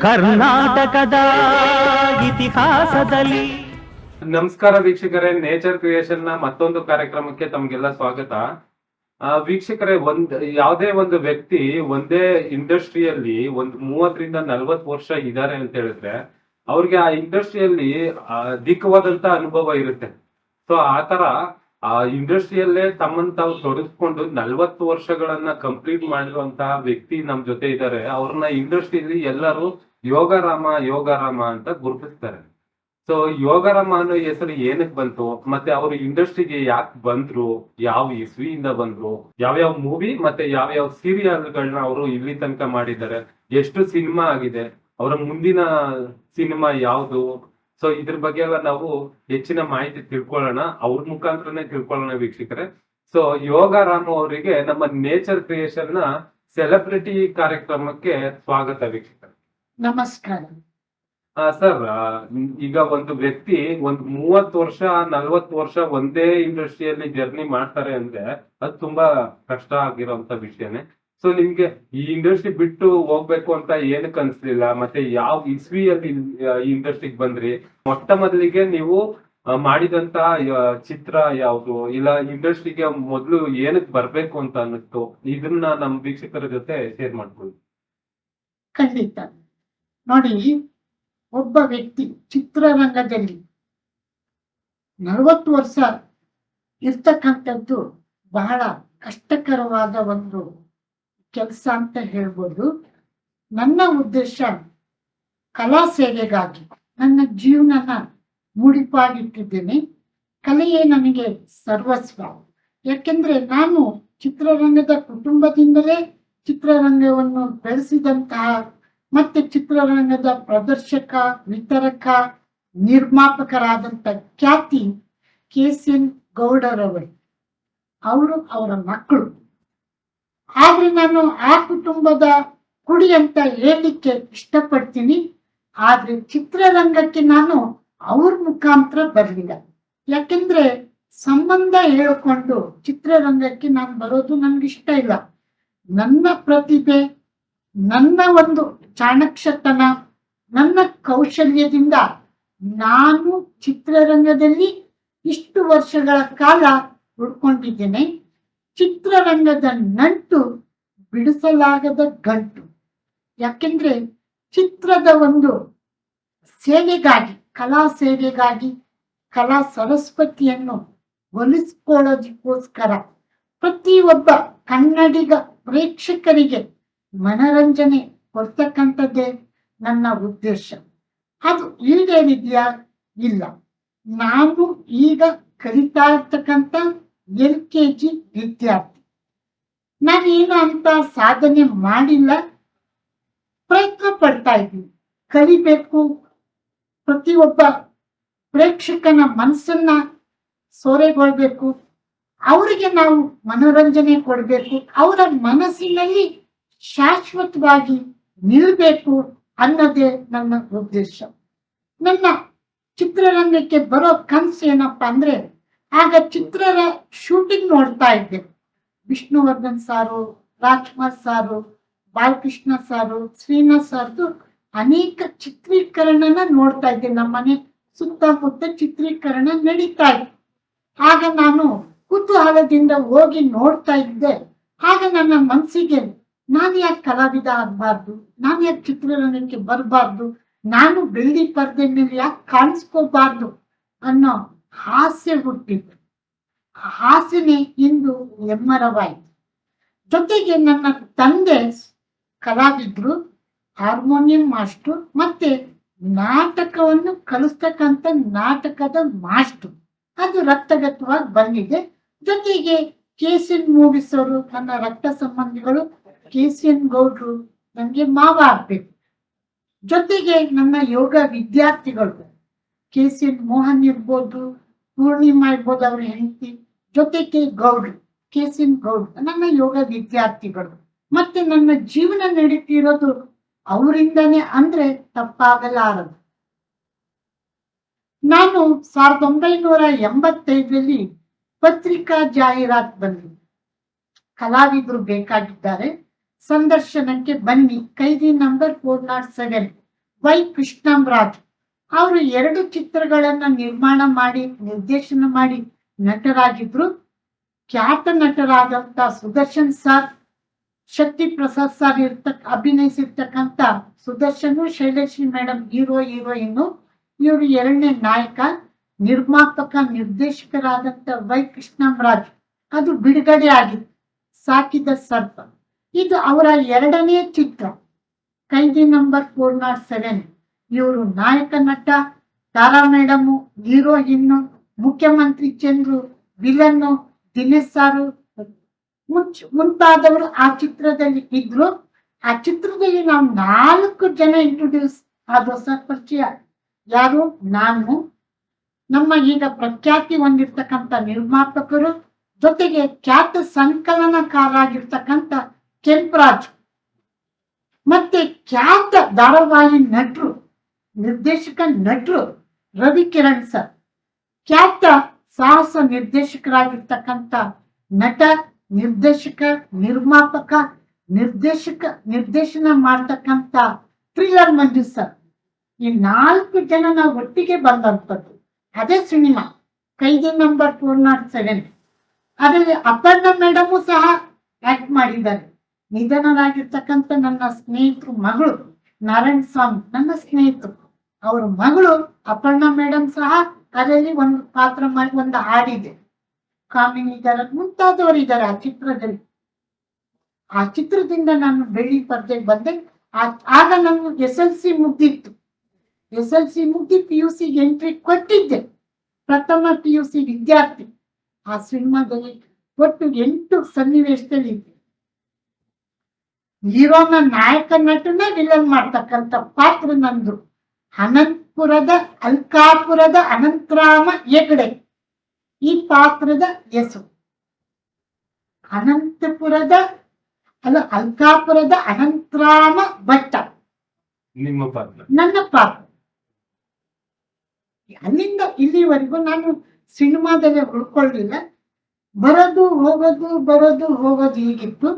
ಕರ್ನಾಟಕದ ಇತಿಹಾಸದಲ್ಲಿ. ನಮಸ್ಕಾರ ವೀಕ್ಷಕರೇ, ನೇಚರ್ ಕ್ರಿಯೇಷನ್ ನ ಮತ್ತೊಂದು ಕಾರ್ಯಕ್ರಮಕ್ಕೆ ತಮ್ಗೆಲ್ಲ ಸ್ವಾಗತ. ವೀಕ್ಷಕರೇ, ಯಾವುದೇ ಒಂದು ವ್ಯಕ್ತಿ ಒಂದೇ ಇಂಡಸ್ಟ್ರಿಯಲ್ಲಿ ಒಂದು 30-40 ವರ್ಷ ಇದ್ದಾರೆ ಅಂತ ಹೇಳಿದ್ರೆ ಅವ್ರಿಗೆ ಆ ಇಂಡಸ್ಟ್ರಿಯಲ್ಲಿ ಅಧಿಕವಾದಂತ ಅನುಭವ ಇರುತ್ತೆ. ಸೊ ಆತರ ಆ ಇಂಡಸ್ಟ್ರಿಯಲ್ಲೇ ತಮ್ಮನ್ನು ತಾವು ತೊಡಗಿಸ್ಕೊಂಡು 40 ವರ್ಷಗಳನ್ನ ಕಂಪ್ಲೀಟ್ ಮಾಡಿರುವಂತಹ ವ್ಯಕ್ತಿ ನಮ್ ಜೊತೆ ಇದ್ದಾರೆ. ಅವ್ರನ್ನ ಇಂಡಸ್ಟ್ರಿಯಲ್ಲಿ ಎಲ್ಲರೂ ಯೋಗರಾಮ ಅಂತ ಗುರುತಿಸ್ತಾರೆ. ಸೊ ಯೋಗರಾಮ ಅನ್ನೋ ಹೆಸರು ಏನಕ್ಕೆ ಬಂತು, ಮತ್ತೆ ಅವರು ಇಂಡಸ್ಟ್ರಿಗೆ ಯಾಕೆ ಬಂದ್ರು, ಯಾವ ಇಸ್ವಿಯಿಂದ ಬಂದ್ರು, ಯಾವ್ಯಾವ ಮೂವಿ ಮತ್ತೆ ಯಾವ್ಯಾವ ಸೀರಿಯಲ್ಗಳನ್ನ ಅವರು ಇಲ್ಲಿ ತನಕ ಮಾಡಿದ್ದಾರೆ, ಎಷ್ಟು ಸಿನಿಮಾ ಆಗಿದೆ, ಅವರ ಮುಂದಿನ ಸಿನಿಮಾ ಯಾವುದು, ಸೊ ಇದ್ರ ಬಗ್ಗೆ ಎಲ್ಲ ನಾವು ಹೆಚ್ಚಿನ ಮಾಹಿತಿ ತಿಳ್ಕೊಳ್ಳೋಣ, ಅವ್ರ ಮುಖಾಂತರನೇ ತಿಳ್ಕೊಳ್ಳೋಣ ವೀಕ್ಷಕರೇ. ಸೊ ಯೋಗರಾಮ್ ಅವರಿಗೆ ನಮ್ಮ ನೇಚರ್ ಕ್ರಿಯೇಷನ್ ನ ಸೆಲೆಬ್ರಿಟಿ ಕಾರ್ಯಕ್ರಮಕ್ಕೆ ಸ್ವಾಗತ ವೀಕ್ಷಕರೇ. ನಮಸ್ಕಾರ ಸರ್, ಈಗ ಒಂದು ವ್ಯಕ್ತಿ 30 ವರ್ಷ 40 ವರ್ಷ ಒಂದೇ ಇಂಡಸ್ಟ್ರಿಯಲ್ಲಿ ಜರ್ನಿ ಮಾಡ್ತಾರೆ ಅಂದ್ರೆ ಅದು ತುಂಬಾ ಕಷ್ಟ ಆಗಿರೋಂತ ವಿಷಯನೇ. ಸೊ ನಿಮ್ಗೆ ಈ ಇಂಡಸ್ಟ್ರಿ ಬಿಟ್ಟು ಹೋಗ್ಬೇಕು ಅಂತ ಏನಕ್ಕೆ ಅನ್ಸ್ಲಿಲ್ಲ, ಮತ್ತೆ ಯಾವ ಇಸ್ವಿಯಲ್ಲಿ ಈ ಇಂಡಸ್ಟ್ರಿಗೆ ಬಂದ್ರಿ, ಮೊಟ್ಟ ಮೊದಲಿಗೆ ನೀವು ಮಾಡಿದಂತ ಚಿತ್ರ ಯಾವುದು, ಇಲ್ಲ ಇಂಡಸ್ಟ್ರಿಗೆ ಮೊದಲು ಏನಕ್ಕೆ ಬರ್ಬೇಕು ಅಂತ ಅನ್ನಿಸ್ತು, ಇದನ್ನ ನಮ್ಮ ವೀಕ್ಷಕರ ಜೊತೆ ಶೇರ್ ಮಾಡ್ಕೊಳ್ಳಿ. ಖಂಡಿತ. ನೋಡಿ, ಒಬ್ಬ ವ್ಯಕ್ತಿ ಚಿತ್ರರಂಗದಲ್ಲಿ 40 ವರ್ಷ ಇರ್ತಕ್ಕಂಥದ್ದು ಬಹಳ ಕಷ್ಟಕರವಾದ ಒಂದು ಕೆಲಸ ಅಂತ ಹೇಳ್ಬೋದು. ನನ್ನ ಉದ್ದೇಶ ಕಲಾ ಸೇವೆಗಾಗಿ ನನ್ನ ಜೀವನನ ಮುಡಿಪಾಗಿಟ್ಟಿದ್ದೇನೆ. ಕಲೆಯೇ ನನಗೆ ಸರ್ವಸ್ವ. ಯಾಕೆಂದ್ರೆ ನಾನು ಚಿತ್ರರಂಗದ ಕುಟುಂಬದಿಂದಲೇ ಚಿತ್ರರಂಗವನ್ನು ಬೆಳೆಸಿದಂತಹ ಮತ್ತೆ ಚಿತ್ರರಂಗದ ಪ್ರದರ್ಶಕ, ವಿತರಕ, ನಿರ್ಮಾಪಕರಾದಂಥ ಖ್ಯಾತಿ KCN ಗೌಡರವರು, ಅವರು ಅವರ ಮಕ್ಕಳು. ಆದ್ರೆ ನಾನು ಆ ಕುಟುಂಬದ ಕುಡಿ ಅಂತ ಹೇಳಲಿಕ್ಕೆ ಇಷ್ಟಪಡ್ತೀನಿ. ಆದ್ರೆ ಚಿತ್ರರಂಗಕ್ಕೆ ನಾನು ಅವ್ರ ಮುಖಾಂತರ ಬರಲಿಲ್ಲ. ಯಾಕೆಂದ್ರೆ ಸಂಬಂಧ ಹೇಳ್ಕೊಂಡು ಚಿತ್ರರಂಗಕ್ಕೆ ನಾನು ಬರೋದು ನನ್ಗಿಷ್ಟ ಇಲ್ಲ. ನನ್ನ ಪ್ರತಿಭೆ, ನನ್ನ ಒಂದು ಚಾಣಕ್ಷತನ, ನನ್ನ ಕೌಶಲ್ಯದಿಂದ ನಾನು ಚಿತ್ರರಂಗದಲ್ಲಿ ಇಷ್ಟು ವರ್ಷಗಳ ಕಾಲ ಉಳ್ಕೊಂಡಿದ್ದೇನೆ. ಚಿತ್ರರಂಗದ ನಂಟು ಬಿಡಿಸಲಾಗದ ಗಂಟು. ಯಾಕೆಂದ್ರೆ ಚಿತ್ರದ ಒಂದು ಸೇವೆಗಾಗಿ, ಕಲಾ ಸೇವೆಗಾಗಿ, ಕಲಾ ಸರಸ್ವತಿಯನ್ನು ಒಲಿಸ್ಕೊಳ್ಳೋದಕ್ಕೋಸ್ಕರ ಪ್ರತಿಯೊಬ್ಬ ಕನ್ನಡಿಗ ಪ್ರೇಕ್ಷಕರಿಗೆ ಮನರಂಜನೆ ಕೊಡ್ತಕ್ಕಂಥದ್ದೇ ನನ್ನ ಉದ್ದೇಶ. ಅದು ಈಡೇರಿದ್ಯಾ? ಇಲ್ಲ. ನಾನು ಈಗ ಕಲಿತಾ ಇರ್ತಕ್ಕಂಥ LKG ವಿದ್ಯಾರ್ಥಿ. ನಾನೇನು ಅಂತ ಸಾಧನೆ ಮಾಡಿಲ್ಲ, ಪ್ರಯತ್ನ ಪಡ್ತಾ ಇದ್ದೀನಿ. ಕಲಿಬೇಕು, ಪ್ರತಿಯೊಬ್ಬ ಪ್ರೇಕ್ಷಕನ ಮನಸ್ಸನ್ನ ಸೂರೆಗೊಳ್ಬೇಕು, ಅವರಿಗೆ ನಾವು ಮನೋರಂಜನೆ ಕೊಡಬೇಕು, ಅವರ ಮನಸ್ಸಿನಲ್ಲಿ ಶಾಶ್ವತವಾಗಿ ನಿಲ್ಬೇಕು ಅನ್ನೋದೇ ನನ್ನ ಉದ್ದೇಶ. ನನ್ನ ಚಿತ್ರರಂಗಕ್ಕೆ ಬರೋ ಕನಸು ಏನಪ್ಪಾ ಅಂದ್ರೆ, ಆಗ ಚಿತ್ರದ ಶೂಟಿಂಗ್ ನೋಡ್ತಾ ಇದ್ದೆ. ವಿಷ್ಣುವರ್ಧನ್ ಸಾರು, ರಾಜ್ಕುಮಾರ್ ಸಾರು, ಬಾಲಕೃಷ್ಣ ಸಾರು, ಶ್ರೀನಾಥ್ ಸಾರ್ದು ಅನೇಕ ಚಿತ್ರೀಕರಣನ ನೋಡ್ತಾ ಇದ್ದೆ. ನಮ್ಮನೆ ಸುತ್ತಮುತ್ತ ಚಿತ್ರೀಕರಣ ನಡೀತಾ ಇತ್ತು. ಆಗ ನಾನು ಕುತೂಹಲದಿಂದ ಹೋಗಿ ನೋಡ್ತಾ ಇದ್ದೆ. ಆಗ ನನ್ನ ಮನಸ್ಸಿಗೆ, ನಾನು ಯಾಕೆ ಕಲಾವಿದ ಆಗ್ಬಾರ್ದು, ನಾನು ಯಾಕೆ ಚಿತ್ರರಂಗಕ್ಕೆ ಬರಬಾರ್ದು, ನಾನು ಬೆಳ್ಳಿ ಪರದೆ ಮೇಲೆ ಯಾಕೆ ಕಾಣಿಸ್ಕೋಬಾರ್ದು ಅನ್ನೋ ಹಾಸ್ಯ ಹುಟ್ಟಿತ್ತು. ಹಾಸ್ಯನೇ ಇಂದು ಎಮ್ಮರವಾಯಿತು. ಜೊತೆಗೆ ನನ್ನ ತಂದೆ ಕಲಾವಿದ್ರು, ಹಾರ್ಮೋನಿಯಂ ಮಾಸ್ಟರ್, ಮತ್ತೆ ನಾಟಕವನ್ನು ಕಲಿಸ್ತಕ್ಕಂಥ ನಾಟಕದ ಮಾಸ್ಟರ್. ಅದು ರಕ್ತಗತವಾಗಿ ಬಂದಿದೆ. ಜೊತೆಗೆ KCN ಮೂವೀಸ್ ಅವರು ನನ್ನ ರಕ್ತ ಸಂಬಂಧಿಗಳು. KCN ಗೌಡ್ರು ನನಗೆ ಮಾವ ಆಗ್ಬೇಕು. ಜೊತೆಗೆ ನನ್ನ ಯೋಗ ವಿದ್ಯಾರ್ಥಿಗಳು KCN ಮೋಹನ್ ಇರ್ಬೋದು, ಪೂರ್ಣಿಮಾ ಇರ್ಬೋದು, ಅವ್ರ ಹೆಂಡತಿ, ಜೊತೆಗೆ ಗೌಡ್ರು, KCN ಗೌಡ್ರು ನನ್ನ ಯೋಗ ವಿದ್ಯಾರ್ಥಿಗಳು. ಮತ್ತೆ ನನ್ನ ಜೀವನ ನಡೀತಿರೋದು ಅವರಿಂದಾನೇ ಅಂದ್ರೆ ತಪ್ಪಾಗಲಾರದು. ನಾನು 1985ರಲ್ಲಿ ಪತ್ರಿಕಾ ಜಾಹೀರಾತು ಬಂದಿದೆ. ಕಲಾವಿದರು ಬೇಕಾಗಿದ್ದಾರೆ, ಸಂದರ್ಶನಕ್ಕೆ ಬನ್ನಿ. ಕೈದಿ ನಂಬರ್ 407 ವೈ ಕೃಷ್ಣಂರಾಜ್ ಅವರು 2 ಚಿತ್ರಗಳನ್ನ ನಿರ್ಮಾಣ ಮಾಡಿ ನಿರ್ದೇಶನ ಮಾಡಿ ನಟರಾಗಿದ್ರು. ಖ್ಯಾತ ನಟರಾದಂತ ಸುದರ್ಶನ್ ಸರ್, ಶಕ್ತಿ ಪ್ರಸಾದ್ ಸರ್ ಅಭಿನಯಿಸಿರ್ತಕ್ಕಂಥ ಸುದರ್ಶನ್, ಶೈಲೇಶ್ವರಿ ಮೇಡಮ್ ಹೀರೋಯಿನ್ನು. ಇವರು 2ನೇ ನಾಯಕ. ನಿರ್ಮಾಪಕ ನಿರ್ದೇಶಕರಾದಂತ ವೈ ಕೃಷ್ಣಂರಾಜ್. ಅದು ಬಿಡುಗಡೆ ಆಗಿತ್ತು, ಸಾಕಿದ ಸರ್ಪ. ಇದು ಅವರ 2ನೇ ಚಿತ್ರ, ಕೈದಿ ನಂಬರ್ 407. ಇವರು ನಾಯಕ ನಟ, ತಾರಾ ಮೇಡಮ್ ಹೀರೋಯಿನ್ನು, ಮುಖ್ಯಮಂತ್ರಿ ಚಂದ್ರು ವಿಲನ್ನು, ದಿನೇಶ್ ಸಾರು ಮುಂತಾದವರು ಆ ಚಿತ್ರದಲ್ಲಿ ಇದ್ರು. ಆ ಚಿತ್ರದಲ್ಲಿ ನಾವು 4 ಜನ ಇಂಟ್ರೊಡ್ಯೂಸ್ ಆದ ಹೊಸ ಪರಿಚಯ. ಯಾರು? ನಾನು, ನಮ್ಮ ಈಗ ಪ್ರಖ್ಯಾತಿ ಹೊಂದಿರ್ತಕ್ಕಂಥ ನಿರ್ಮಾಪಕರು, ಜೊತೆಗೆ ಖ್ಯಾತ ಸಂಕಲನಕಾರರಾಗಿರ್ತಕ್ಕಂಥ ಕೆಂಪರಾಜ್, ಮತ್ತೆ ಖ್ಯಾತ ಧಾರಾವಾಹಿ ನಟರು, ನಿರ್ದೇಶಕ ನಟರು ರವಿಕಿರಣ್ ಸರ್, ಖ್ಯಾತ ಸಾಹಸ ನಿರ್ದೇಶಕರಾಗಿರ್ತಕ್ಕಂಥ ನಟ, ನಿರ್ದೇಶಕ, ನಿರ್ಮಾಪಕ, ನಿರ್ದೇಶನ ಮಾಡ್ತಕ್ಕಂಥ ಥ್ರಿಲ್ಲರ್ ಮಂಜು ಸರ್. ಈ 4 ಜನ ನಾವು ಒಟ್ಟಿಗೆ ಬಂದಂಥದ್ದು. ಅದೇ ಸಿನಿಮಾ ಕೈದಿ ನಂಬರ್ 407. ಅದರಲ್ಲಿ ಅಪರ್ಣ ಮೇಡಮು ಸಹ ಆಕ್ಟ್ ಮಾಡಿದ್ದಾರೆ. ನಿಧನರಾಗಿರ್ತಕ್ಕಂಥ ನನ್ನ ಸ್ನೇಹಿತರು ಮಗಳು ನಾರಾಯಣ ಸ್ವಾಮಿ, ನನ್ನ ಸ್ನೇಹಿತರು, ಅವರ ಮಗಳು ಅಪರ್ಣ ಮೇಡಮ್ ಸಹ ಅದರಲ್ಲಿ ಒಂದು ಪಾತ್ರ ಮಾಡಿ ಒಂದು ಹಾಡಿದೆ. ಕಾಮಿನಿ ಇದ್ದಾರೆ, ಮುಂತಾದವರಿದ್ದಾರೆ ಆ ಚಿತ್ರದಲ್ಲಿ. ಆ ಚಿತ್ರದಿಂದ ನಾನು ಬೆಳ್ಳಿ ಪರ್ದೆಗೆ ಬಂದೆ. ಆಗ ನಾನು SLC ಮುಗ್ದಿತ್ತು. SLC ಮುಗ್ದಿ PUC ಎಂಟ್ರಿ ಕೊಟ್ಟಿದ್ದೆ, ಪ್ರಥಮ PUC ವಿದ್ಯಾರ್ಥಿ. ಆ ಸಿನಿಮಾದಲ್ಲಿ ಒಟ್ಟು 8 ಸನ್ನಿವೇಶದಲ್ಲಿ ಹೀರೋನ ನಾಯಕ ನಟನ ವಿಲನ್ ಮಾಡ್ತಕ್ಕಂಥ ಪಾತ್ರ ನಂದು. ಅಲ್ಕಾಪುರದ ಅನಂತರಾಮ ಹೆಗಡೆ ಈ ಪಾತ್ರದ ಹೆಸರು. ಅಲ್ಕಾಪುರದ ಅನಂತರಾಮ ಭಟ್ಟ ನಿಮ್ಮ ಪಾತ್ರ. ನನ್ನ ಪಾತ್ರ. ಅಲ್ಲಿಂದ ಇಲ್ಲಿವರೆಗೂ ನಾನು ಸಿನಿಮಾದಲ್ಲಿ ಉಳ್ಕೊಳ್ಳಿಲ್ಲ. ಬರೋದು ಹೋಗೋದು ಹೀಗಿತ್ತು.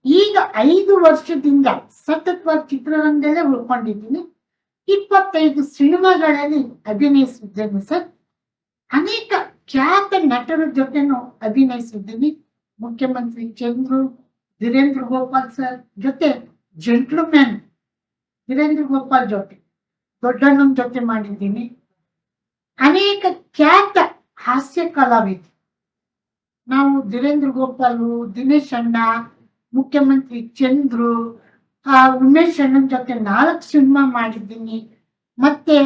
ಈಗ 5 ವರ್ಷದಿಂದ ಸತತವಾಗಿ ಚಿತ್ರರಂಗದಲ್ಲೇ ಉಳ್ಕೊಂಡಿದ್ದೀನಿ. 25 ಸಿನಿಮಾಗಳಲ್ಲಿ ಅಭಿನಯಿಸಿದ್ದೇನೆ ಸರ್. ಅನೇಕ ಖ್ಯಾತ ನಟರ ಜೊತೆನೂ ಅಭಿನಯಿಸಿದ್ದೀನಿ. ಮುಖ್ಯಮಂತ್ರಿ ಚಂದ್ರು, ಧೀರೇಂದ್ರ ಗೋಪಾಲ್ ಸರ್ ಜೊತೆ, ಜೆಂಟ್ಲ್ಮ್ಯಾನ್ ಧೀರೇಂದ್ರ ಗೋಪಾಲ್ ಜೊತೆ, ದೊಡ್ಡಣ್ಣನ ಜೊತೆ ಮಾಡಿದ್ದೀನಿ. ಅನೇಕ ಖ್ಯಾತ ಹಾಸ್ಯ ಕಲಾವಿದರು ನಾವು. ಧೀರೇಂದ್ರ ಗೋಪಾಲು, ದಿನೇಶ್ ಅಣ್ಣ, ಮುಖ್ಯಮಂತ್ರಿ ಚಂದ್ರು, ಉಮೇಶ್ ಅಣ್ಣನ ಜೊತೆ 4 ಸಿನಿಮಾ ಮಾಡಿದ್ದೀನಿ. ಮತ್ತೆ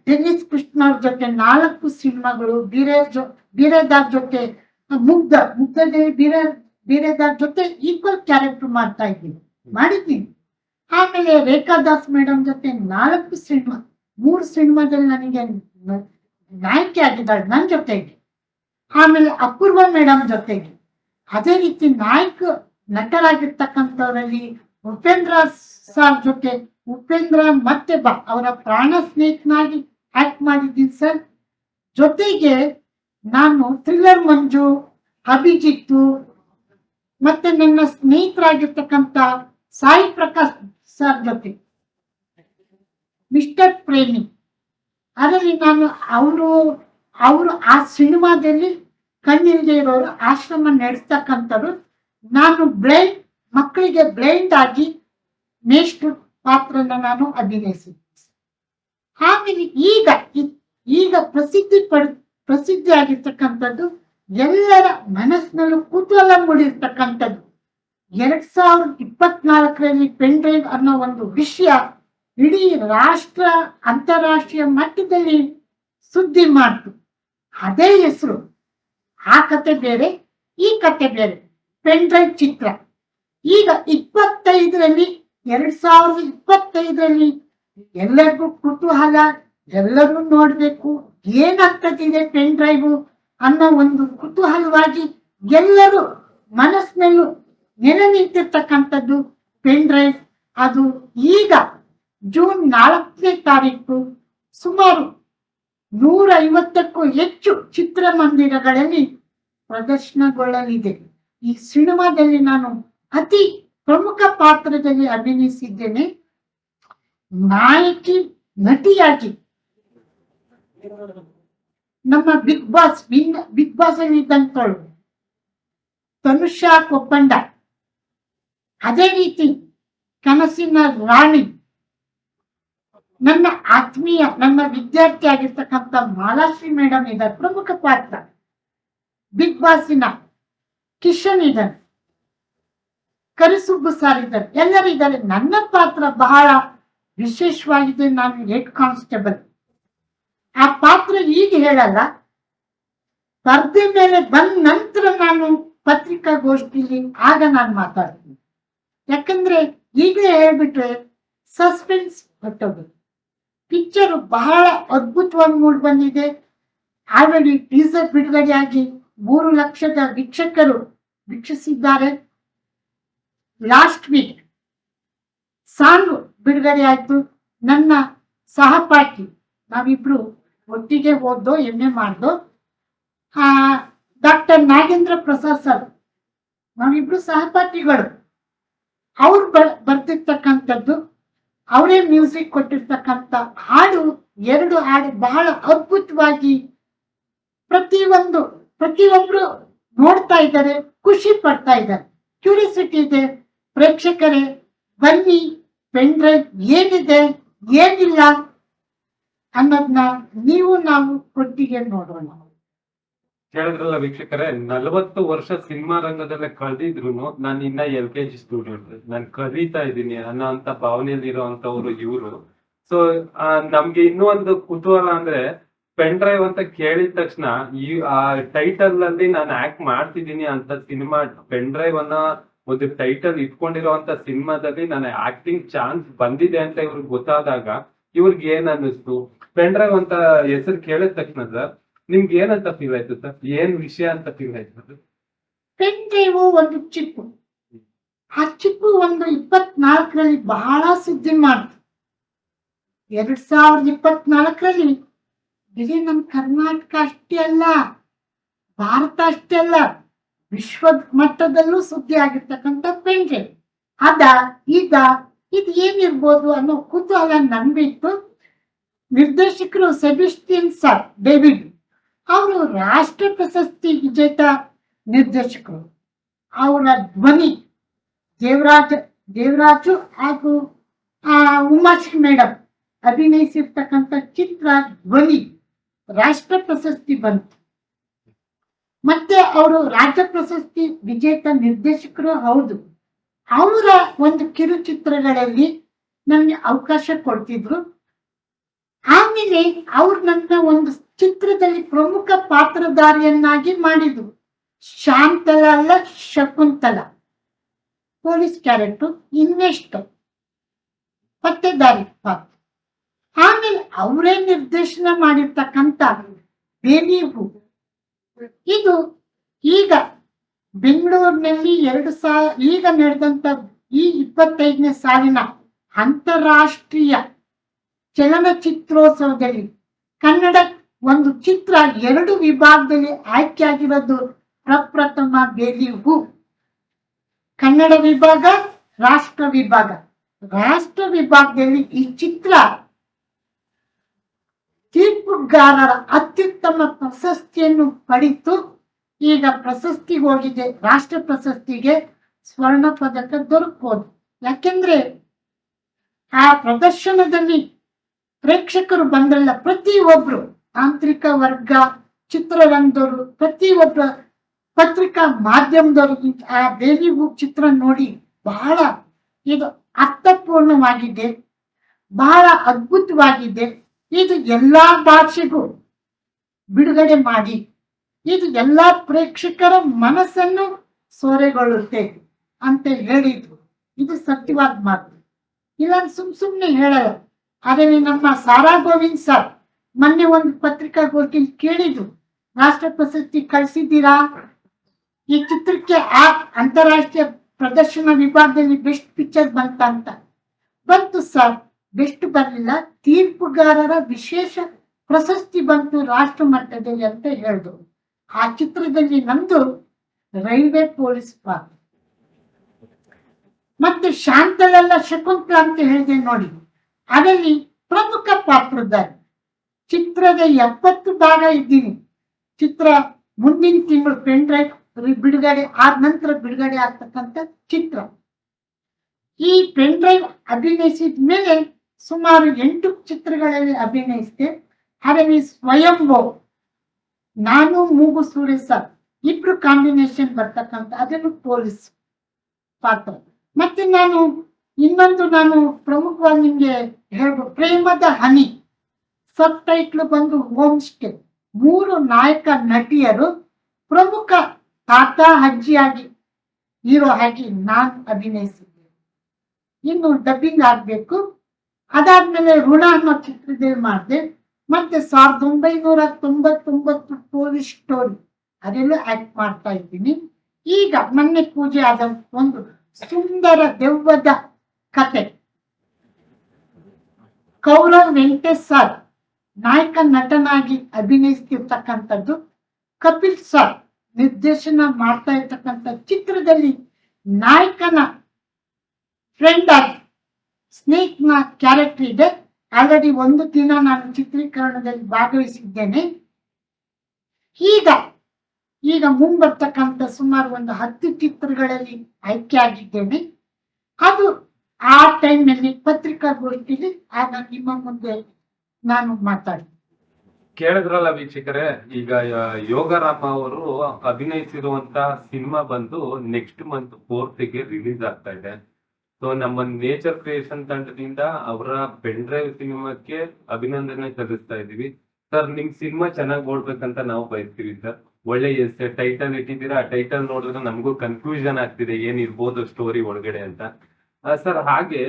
ಟೆನ್ನಿಸ್ ಕೃಷ್ಣ ಅವ್ರ ಜೊತೆ 4 ಸಿನಿಮಾಗಳು. ಬೀರೇದಾರ್ ಜೊತೆ ಮುಗ್ಧದೇವಿ ಬೀರೇದಾರ್ ಜೊತೆ ಈಕ್ವಲ್ ಕ್ಯಾರೆಕ್ಟರ್ ಮಾಡಿದ್ದೀನಿ. ಆಮೇಲೆ ರೇಖಾದಾಸ್ ಮೇಡಮ್ ಜೊತೆ 4 ಸಿನಿಮಾ, 3 ಸಿನಿಮಾದಲ್ಲಿ ನನಗೆ ನಾಯಕಿ ಆಗಿದ್ದಾಳೆ ನನ್ನ ಜೊತೆಗೆ. ಆಮೇಲೆ ಅಪೂರ್ವ ಮೇಡಮ್ ಜೊತೆಗೆ. ಅದೇ ರೀತಿ ನಾಯಕ ನಟರಾಗಿರ್ತಕ್ಕಂಥವರಲ್ಲಿ ಉಪೇಂದ್ರ ಸರ್ ಜೊತೆ, ಉಪೇಂದ್ರ ಮತ್ತೆ ಅವರ ಪ್ರಾಣ ಸ್ನೇಹಿತನಾಗಿ ಆಕ್ಟ್ ಮಾಡಿದ್ದೀನಿ ಸರ್. ಜೊತೆಗೆ ನಾನು ಥ್ರಿಲ್ಲರ್ ಮಂಜು, ಅಭಿಜಿತ್ತು, ಮತ್ತೆ ನನ್ನ ಸ್ನೇಹಿತರಾಗಿರ್ತಕ್ಕಂಥ ಸಾಯಿ ಪ್ರಕಾಶ್ ಸರ್ ಜೊತೆ ಮಿಸ್ಟರ್ ಪ್ರೇಮಿ, ಅದರಲ್ಲಿ ನಾನು ಅವರು ಆ ಸಿನಿಮಾದಲ್ಲಿ ಕಣ್ಣಿಲ್ದೇ ಇರೋರು ಆಶ್ರಮ ನಡೆಸ್ತಕ್ಕಂಥವ್ರು. ನಾನು ಮಕ್ಕಳಿಗೆ ಬ್ಲೈಂಡ್ ಆಗಿ ನೆಕ್ಸ್ಟ್ ಪಾತ್ರನ ನಾನು ಅಭಿನಯಿಸಿದ್ದೆ. ಆಮೇಲೆ ಈಗ ಪ್ರಸಿದ್ಧಿ ಆಗಿರ್ತಕ್ಕಂಥದ್ದು, ಎಲ್ಲರ ಮನಸ್ಸಿನಲ್ಲೂ ಕುತೂಹಲ ಮೂಡಿರ್ತಕ್ಕಂಥದ್ದು, 2024ರಲ್ಲಿ ಪೆನ್ ಡ್ರೈವ್ ಅನ್ನೋ ಒಂದು ವಿಷಯ ಇಡೀ ಅಂತಾರಾಷ್ಟ್ರೀಯ ಮಟ್ಟದಲ್ಲಿ ಸುದ್ದಿ ಮಾಡ್ತು. ಅದೇ ಹೆಸರು. ಆ ಕತೆ ಬೇರೆ, ಈ ಕತೆ ಬೇರೆ. ಪೆನ್ ಡ್ರೈವ್ ಚಿತ್ರ ಈಗ 2025ರಲ್ಲಿ ಎಲ್ಲರಿಗೂ ಕುತೂಹಲ, ಎಲ್ಲರೂ ನೋಡ್ಬೇಕು ಏನಾಗ್ತದಿದೆ ಪೆನ್ ಡ್ರೈವ್ ಅನ್ನೋ ಒಂದು ಕುತೂಹಲವಾಗಿ ಎಲ್ಲರೂ ಮನಸ್ಸಿನಲ್ಲೂ ನೆನೆ ನಿಂತಿರ್ತಕ್ಕಂಥದ್ದು ಪೆನ್ ಡ್ರೈವ್. ಅದು ಈಗ ಜೂನ್ 4ನೇ ತಾರೀಕು ಸುಮಾರು 150ಕ್ಕೂ ಹೆಚ್ಚು ಚಿತ್ರಮಂದಿರಗಳಲ್ಲಿ ಪ್ರದರ್ಶನಗೊಳ್ಳಲಿದೆ. ಈ ಸಿನಿಮಾದಲ್ಲಿ ನಾನು ಅತಿ ಪ್ರಮುಖ ಪಾತ್ರದಲ್ಲಿ ಅಭಿನಯಿಸಿದ್ದೇನೆ. ನಾಯಕಿ ನಟಿಯಾಗಿ ನಮ್ಮ ಬಿಗ್ ಬಾಸ್ ಅಲ್ಲಿ ಇದ್ದಂತಳು ತನುಷಾ ಕೊಪ್ಪಂಡ, ಅದೇ ರೀತಿ ಕನಸಿನ ರಾಣಿ, ನನ್ನ ಆತ್ಮೀಯ ನನ್ನ ವಿದ್ಯಾರ್ಥಿ ಆಗಿರ್ತಕ್ಕಂಥ ಮಾಲಾಶ್ರೀ ಮೇಡಮ್ ಇದ್ದಾರೆ ಪ್ರಮುಖ ಪಾತ್ರ. ಬಿಗ್ ಬಾಸಿನ ಕಿಶನ್ ಇದ್ದಾರೆ, ಕರಿಸುಬ್ಬು ಸಾರ್ ಇದ್ದಾರೆ, ಎಲ್ಲರಿದ್ದಾರೆ. ನನ್ನ ಪಾತ್ರ ಬಹಳ ವಿಶೇಷವಾಗಿದೆ. ನಾನು ಹೆಡ್ ಕಾನ್ಸ್ಟೇಬಲ್. ಆ ಪಾತ್ರ ಈಗ ಹೇಳಲ್ಲ, ಪರ್ದೆ ಮೇಲೆ ಬಂದ ನಂತರ ನಾನು ಪತ್ರಿಕಾಗೋಷ್ಠಿಲಿ ಆಗ ನಾನು ಮಾತಾಡ್ತೀನಿ. ಯಾಕಂದ್ರೆ ಈಗಲೇ ಹೇಳ್ಬಿಟ್ರೆ ಸಸ್ಪೆನ್ಸ್ ಹೊಟ್ಟೋಗುತ್ತೆ. ಪಿಕ್ಚರ್ ಬಹಳ ಅದ್ಭುತವಾಗಿ ಮೂಡ್ ಬಂದಿದೆ. ಆಲ್ರೆಡಿ ಟೀಸರ್ ಬಿಡುಗಡೆಯಾಗಿ 3 ಲಕ್ಷದ ವೀಕ್ಷಕರು ವೀಕ್ಷಿಸಿದ್ದಾರೆ. ಲಾಸ್ಟ್ ವೀಕ್ ಸಾಂಗ್ ಬಿಡುಗಡೆ ಆಯ್ತು. ನನ್ನ ಸಹಪಾಠಿ, ನಾವಿಬ್ರು ಒಟ್ಟಿಗೆ ಓದೋ MA ಮಾಡ್ದೋ, ಡಾಕ್ಟರ್ ನಾಗೇಂದ್ರ ಪ್ರಸಾದ್ ಸರ್, ನಾವಿಬ್ರು ಸಹಪಾಠಿಗಳು. ಅವ್ರು ಬರ್ತಿರ್ತಕ್ಕಂಥದ್ದು, ಅವರೇ ಮ್ಯೂಸಿಕ್ ಕೊಟ್ಟಿರ್ತಕ್ಕಂಥ ಹಾಡು, 2 ಹಾಡು ಬಹಳ ಅದ್ಭುತವಾಗಿ ಪ್ರತಿಯೊಬ್ರು ನೋಡ್ತಾ ಇದ್ದಾರೆ, ಖುಷಿ ಪಡ್ತಾ ಇದ್ದಾರೆ. ಕ್ಯೂರಿಯಾಸಿಟಿ ಇದೆ. ಪ್ರೇಕ್ಷಕರೇ ಬನ್ನಿ, ಪೆನ್ ಡ್ರೈವ್ ಏನಿದೆ ಏನಿಲ್ಲ ಅನ್ನೋದನ್ನ ನಾವು ಒಟ್ಟಿಗೆ ನೋಡೋಣ. ಹೇಳಿದ್ರಲ್ಲ ವೀಕ್ಷಕರೇ, 40 ವರ್ಷ ಸಿನಿಮಾ ರಂಗದಲ್ಲೇ ಕಳೆದಿದ್ರು ನಾನು ಇನ್ನ LKG ಸ್ಟೂಡೆಂಟ್, ನಾನು ಕಲಿತಾ ಇದ್ದೀನಿ ಅನ್ನೋ ಅಂತ ಭಾವನೆಯಲ್ಲಿ ಇರೋಂಥವ್ರು ಇವರು. ಸೊ ನಮ್ಗೆ ಇನ್ನೂ ಒಂದು ಕುತೂಹಲ ಅಂದ್ರೆ, ಪೆನ್ ಡ್ರೈವ್ ಅಂತ ಕೇಳಿದ ತಕ್ಷಣ ಆ ಟೈಟಲ್ ಅಲ್ಲಿ ನಾನು ಆಕ್ಟ್ ಮಾಡ್ತಿದ್ದೀನಿ ಅಂತ ಸಿನಿಮಾ, ಪೆನ್ ಡ್ರೈವ್ ಅನ್ನೋ ಒಂದು ಟೈಟಲ್ ಇಟ್ಕೊಂಡಿರೋಂತ ಸಿನಿಮಾದಲ್ಲಿ ನಾನು ಆಕ್ಟಿಂಗ್ ಚಾನ್ಸ್ ಬಂದಿದೆ ಅಂತ ಇವ್ರಿಗೆ ಗೊತ್ತಾದಾಗ ಇವ್ರಿಗೆ ಏನ್ ಅನ್ನಿಸ್ತು? ಪೆನ್ ಡ್ರೈವ್ ಅಂತ ಹೆಸರು ಕೇಳಿದ ತಕ್ಷಣ ಸರ್ ನಿಮ್ಗೆ ಏನಂತ ಫೀಲ್ ಆಯ್ತು ಸರ್? ಏನ್ ವಿಷಯ ಅಂತ ಫೀಲ್ ಆಯ್ತು? ಪೆನ್ ಡ್ರೈವ್ ಒಂದು ಚಿಪ್ಪು. ಆ ಚಿಪ್ಪು ಒಂದು 24ರಲ್ಲಿ ಬಹಳ ಸುದ್ದಿ ಮಾಡ್ತು. 2024ರಲ್ಲಿ ಇಡೀ ನಮ್ಮ ಕರ್ನಾಟಕ ಅಷ್ಟೇ ಅಲ್ಲ, ಭಾರತ ಅಷ್ಟೇ ಅಲ್ಲ, ವಿಶ್ವ ಮಟ್ಟದಲ್ಲೂ ಸುದ್ದಿ ಆಗಿರ್ತಕ್ಕಂಥ ಪೆನ್ ಡ್ರೈವ್. ಇದು ಏನಿರ್ಬೋದು ಅನ್ನೋ ಕುತೂಹಲ ನನ್ಗಿತ್ತು. ನಿರ್ದೇಶಕರು ಸೆಬಾಸ್ಟಿಯನ್ ಸರ್ ಡೇವಿಡ್, ಅವರು ರಾಷ್ಟ್ರ ಪ್ರಶಸ್ತಿ ವಿಜೇತ ನಿರ್ದೇಶಕರು. ಅವರ ಧ್ವನಿ ದೇವರಾಜು ಹಾಗೂ ಉಮಾಶ್ರೀ ಮೇಡಮ್ ಅಭಿನಯಿಸಿರ್ತಕ್ಕಂಥ ಚಿತ್ರ ಧ್ವನಿ ರಾಷ್ಟ್ರ ಪ್ರಶಸ್ತಿ ಬಂತು. ಮತ್ತೆ ಅವರು ರಾಜ್ಯ ಪ್ರಶಸ್ತಿ ವಿಜೇತ ನಿರ್ದೇಶಕರು ಹೌದು. ಅವರ ಒಂದು ಕಿರುಚಿತ್ರಗಳಲ್ಲಿ ನನಗೆ ಅವಕಾಶ ಕೊಡ್ತಿದ್ರು. ಆಮೇಲೆ ಅವ್ರು ನನ್ನ ಒಂದು ಚಿತ್ರದಲ್ಲಿ ಪ್ರಮುಖ ಪಾತ್ರಧಾರಿಯನ್ನಾಗಿ ಮಾಡಿದ್ರು. ಶಾಂತಲ ಅಲ್ಲ, ಶಕುಂತಲ, ಪೊಲೀಸ್ ಕ್ಯಾರೆಕ್ಟರ್, ಇನ್ವೆಸ್ಟರ್, ಪತ್ತೆದಾರಿ ಪಾತ್ರ. ಆಮೇಲೆ ಅವರೇ ನಿರ್ದೇಶನ ಮಾಡಿರ್ತಕ್ಕಂಥ ಬೇಲಿ ಹೂ, ಇದು ಈಗ ಬೆಂಗಳೂರಿನಲ್ಲಿ ಈಗ ನಡೆದಂತ ಈ 25ನೇ ಸಾಲಿನ ಅಂತಾರಾಷ್ಟ್ರೀಯ ಚಲನಚಿತ್ರೋತ್ಸವದಲ್ಲಿ ಕನ್ನಡ ಒಂದು ಚಿತ್ರ 2 ವಿಭಾಗದಲ್ಲಿ ಆಯ್ಕೆಯಾಗಿರೋದು ಪ್ರಪ್ರಥಮ ಬೇಲಿ ಹೂ. ಕನ್ನಡ ವಿಭಾಗ, ರಾಷ್ಟ್ರ ವಿಭಾಗ. ರಾಷ್ಟ್ರ ವಿಭಾಗದಲ್ಲಿ ಈ ಚಿತ್ರ ತೀರ್ಪುಗಾರರ ಅತ್ಯುತ್ತಮ ಪ್ರಶಸ್ತಿಯನ್ನು ಪಡೆದು ಈಗ ಪ್ರಶಸ್ತಿಗೆ ಹೋಗಿದೆ. ರಾಷ್ಟ್ರ ಪ್ರಶಸ್ತಿಗೆ ಸ್ವರ್ಣ ಪದಕ ದೊರಕಬಹುದು. ಯಾಕೆಂದ್ರೆ ಆ ಪ್ರದರ್ಶನದಲ್ಲಿ ಪ್ರೇಕ್ಷಕರು ಬಂದ್ರಲ್ಲ, ಪ್ರತಿಯೊಬ್ರು ತಾಂತ್ರಿಕ ವರ್ಗ, ಚಿತ್ರರಂಗದವರು, ಪ್ರತಿಯೊಬ್ಬರ ಪತ್ರಿಕಾ ಮಾಧ್ಯಮದವರು ಆ ಬೇಲಿ ಹೂ ಚಿತ್ರ ನೋಡಿ ಬಹಳ ಇದು ಅರ್ಥಪೂರ್ಣವಾಗಿದೆ, ಬಹಳ ಅದ್ಭುತವಾಗಿದೆ. ಇದು ಎಲ್ಲಾ ಭಾಷೆಗೂ ಬಿಡುಗಡೆ ಮಾಡಿ ಇದು ಎಲ್ಲಾ ಪ್ರೇಕ್ಷಕರ ಮನಸ್ಸನ್ನು ಸೂರೆಗೊಳ್ಳುತ್ತೆ ಅಂತ ಹೇಳಿದ್ರು. ಇದು ಸತ್ಯವಾದ ಮಾತು, ಇಲ್ಲ ಸುಮ್ನೆ ಹೇಳಲ್ಲ. ಆದರೆ ನಮ್ಮ ಸಾರಾ ಗೋವಿಂದ್ ಸರ್ ಮೊನ್ನೆ ಒಂದು ಪತ್ರಿಕಾಗೋಷ್ಠಿ ಕೇಳಿದ್ರು, ರಾಷ್ಟ್ರ ಪ್ರಶಸ್ತಿ ಕಳಿಸಿದ್ದೀರಾ, ಈ ಚಿತ್ರಕ್ಕೆ ಅಂತಾರಾಷ್ಟ್ರೀಯ ಪ್ರದರ್ಶನ ವಿಭಾಗದಲ್ಲಿ ಬೆಸ್ಟ್ ಪಿಕ್ಚರ್ ಬಂತ ಅಂತ. ಬಂತು ಸರ್, ಬೆಸ್ಟ್ ಬರಲಿಲ್ಲ, ತೀರ್ಪುಗಾರರ ವಿಶೇಷ ಪ್ರಶಸ್ತಿ ಬಂತು ರಾಷ್ಟ್ರ ಮಟ್ಟದಲ್ಲಿ ಅಂತ ಹೇಳಿದ್ರು. ಆ ಚಿತ್ರದಲ್ಲಿ ನಂದು ರೈಲ್ವೆ ಪೊಲೀಸ್ ಪಾತ್ರ. ಮತ್ತೆ ಶಾಂತಲಲ್ಲ ಶಕುಂತಲ ಅಂತ ಹೇಳಿದೆ ನೋಡಿ, ಅದರಲ್ಲಿ ಪ್ರಮುಖ ಪಾತ್ರಧಾರಿ. ಚಿತ್ರದ 70 ಭಾಗ ಇದ್ದೀನಿ. ಚಿತ್ರ ಮುಂದಿನ ತಿಂಗಳು ಪೆನ್ ಡ್ರೈವ್ ಬಿಡುಗಡೆ ಆದ ನಂತರ ಬಿಡುಗಡೆ ಆಗ್ತಕ್ಕಂಥ ಚಿತ್ರ. ಈ ಪೆನ್ ಡ್ರೈವ್ ಅಭಿನಯಿಸಿದ ಮೇಲೆ ಸುಮಾರು 8 ಚಿತ್ರಗಳಲ್ಲಿ ಅಭಿನಯಿಸಿದೆ. ಅದರಲ್ಲಿ ಸ್ವಯಂಭೋ, ನಾನು ಮೂಗು ಸೂರ್ಯ ಸರ್ ಇಬ್ರು ಕಾಂಬಿನೇಷನ್ ಬರ್ತಕ್ಕಂಥ ಅದನ್ನು ಪೊಲೀಸ್ ಪಾತ್ರ. ಮತ್ತೆ ನಾನು ಪ್ರಮುಖವಾಗಿ ನಿಮ್ಗೆ ಹೇಳ್ಬೋದು, ಪ್ರೇಮದ ಹನಿ, ಸಬ್ ಟೈಟ್ಲ್ ಬಂದು ಹೋಮ್ ಸ್ಟೇ. 3 ನಾಯಕ ನಟಿಯರು ಪ್ರಮುಖ ತಾತ ಅಜ್ಜಿಯಾಗಿ ಹೀರೋ ಆಗಿ ನಾನು ಅಭಿನಯಿಸಿದ್ದೆ. ಇನ್ನು ಡಬ್ಬಿಂಗ್ ಆಗ್ಬೇಕು. ಅದಾದ್ಮೇಲೆ ಋಣ ಅನ್ನೋ ಚಿತ್ರದಲ್ಲಿ ಮಾಡಿದೆ. ಮತ್ತೆ 1999 ಪೊಲೀಸ್ ಸ್ಟೋರಿ ಅದೆಲ್ಲ ಆಕ್ಟ್ ಮಾಡ್ತಾ ಇದ್ದೀನಿ. ಈಗ ಮೊನ್ನೆ ಪೂಜೆ ಆದ ಒಂದು ಸುಂದರ ದೆವ್ವದ ಕತೆ, ಕೌರವ್ ವೆಂಕಟೇಶ್ ಸರ್ ನಾಯಕ ನಟನಾಗಿ ಅಭಿನಯಿಸ್ತಿರ್ತಕ್ಕಂಥದ್ದು, ಕಪಿಲ್ ಸರ್ ನಿರ್ದೇಶನ ಮಾಡ್ತಾ ಇರ್ತಕ್ಕಂಥ ಚಿತ್ರದಲ್ಲಿ ನಾಯಕನ ಫ್ರೆಂಡ್ ಆಗಿ ಸ್ನೇಕ್ ನ ಕ್ಯಾರೆಕ್ಟರ್ ಇದೆ. ಆಲ್ರೆಡಿ 1 ದಿನ ನಾನು ಚಿತ್ರೀಕರಣದಲ್ಲಿ ಭಾಗವಹಿಸಿದ್ದೇನೆ. ಈಗ ಮುಂಬರ್ತಕ್ಕಂಥ ಸುಮಾರು ಒಂದು 10 ಚಿತ್ರಗಳಲ್ಲಿ ಆಯ್ಕೆ ಆಗಿದ್ದೇನೆ. ಅದು ಆ ಟೈಮ್ನಲ್ಲಿ ಪತ್ರಿಕಾಗೋಷ್ಠಿಯಲ್ಲಿ ಆಗ ನಿಮ್ಮ ಮುಂದೆ ನಾನು ಮಾತಾಡ್ತೀನಿ. ಕೇಳಿದ್ರಲ್ಲ ವೀಕ್ಷಕರೇ, ಈಗ ಯೋಗರಾಮ ಅವರು ಅಭಿನಯಿಸಿರುವಂತ ಸಿನಿಮಾ ಬಂದು ನೆಕ್ಸ್ಟ್ ಮಂತ್ 4th ರಿಲೀಸ್ ಆಗ್ತಾ ಇದೆ. ಸೊ ನಮ್ಮ ನೇಚರ್ ಕ್ರಿಯೇಷನ್ ತಂಡದಿಂದ ಅವರ ಪೆನ್ ಡ್ರೈವ್ ಸಿನಿಮಾಕ್ಕೆ ಅಭಿನಂದನೆ ಸಲ್ಲಿಸ್ತಾ ಇದೀವಿ. ಸರ್, ನಿಮ್ ಸಿನಿಮಾ ಚೆನ್ನಾಗಿ ಓಡ್ಬೇಕಂತ ನಾವು ಬಯಸ್ತೀವಿ ಸರ್. ಒಳ್ಳೆ ಟೈಟಲ್ ಇಟ್ಟಿದ್ದೀರಾ. ಆ ಟೈಟಲ್ ನೋಡಿದ್ರೆ ನಮಗೂ ಕನ್ಫ್ಯೂಷನ್ ಆಗ್ತಿದೆ ಏನಿರ್ಬೋದು ಸ್ಟೋರಿ ಒಳಗಡೆ ಅಂತ. ಸರ್, ಹಾಗೆ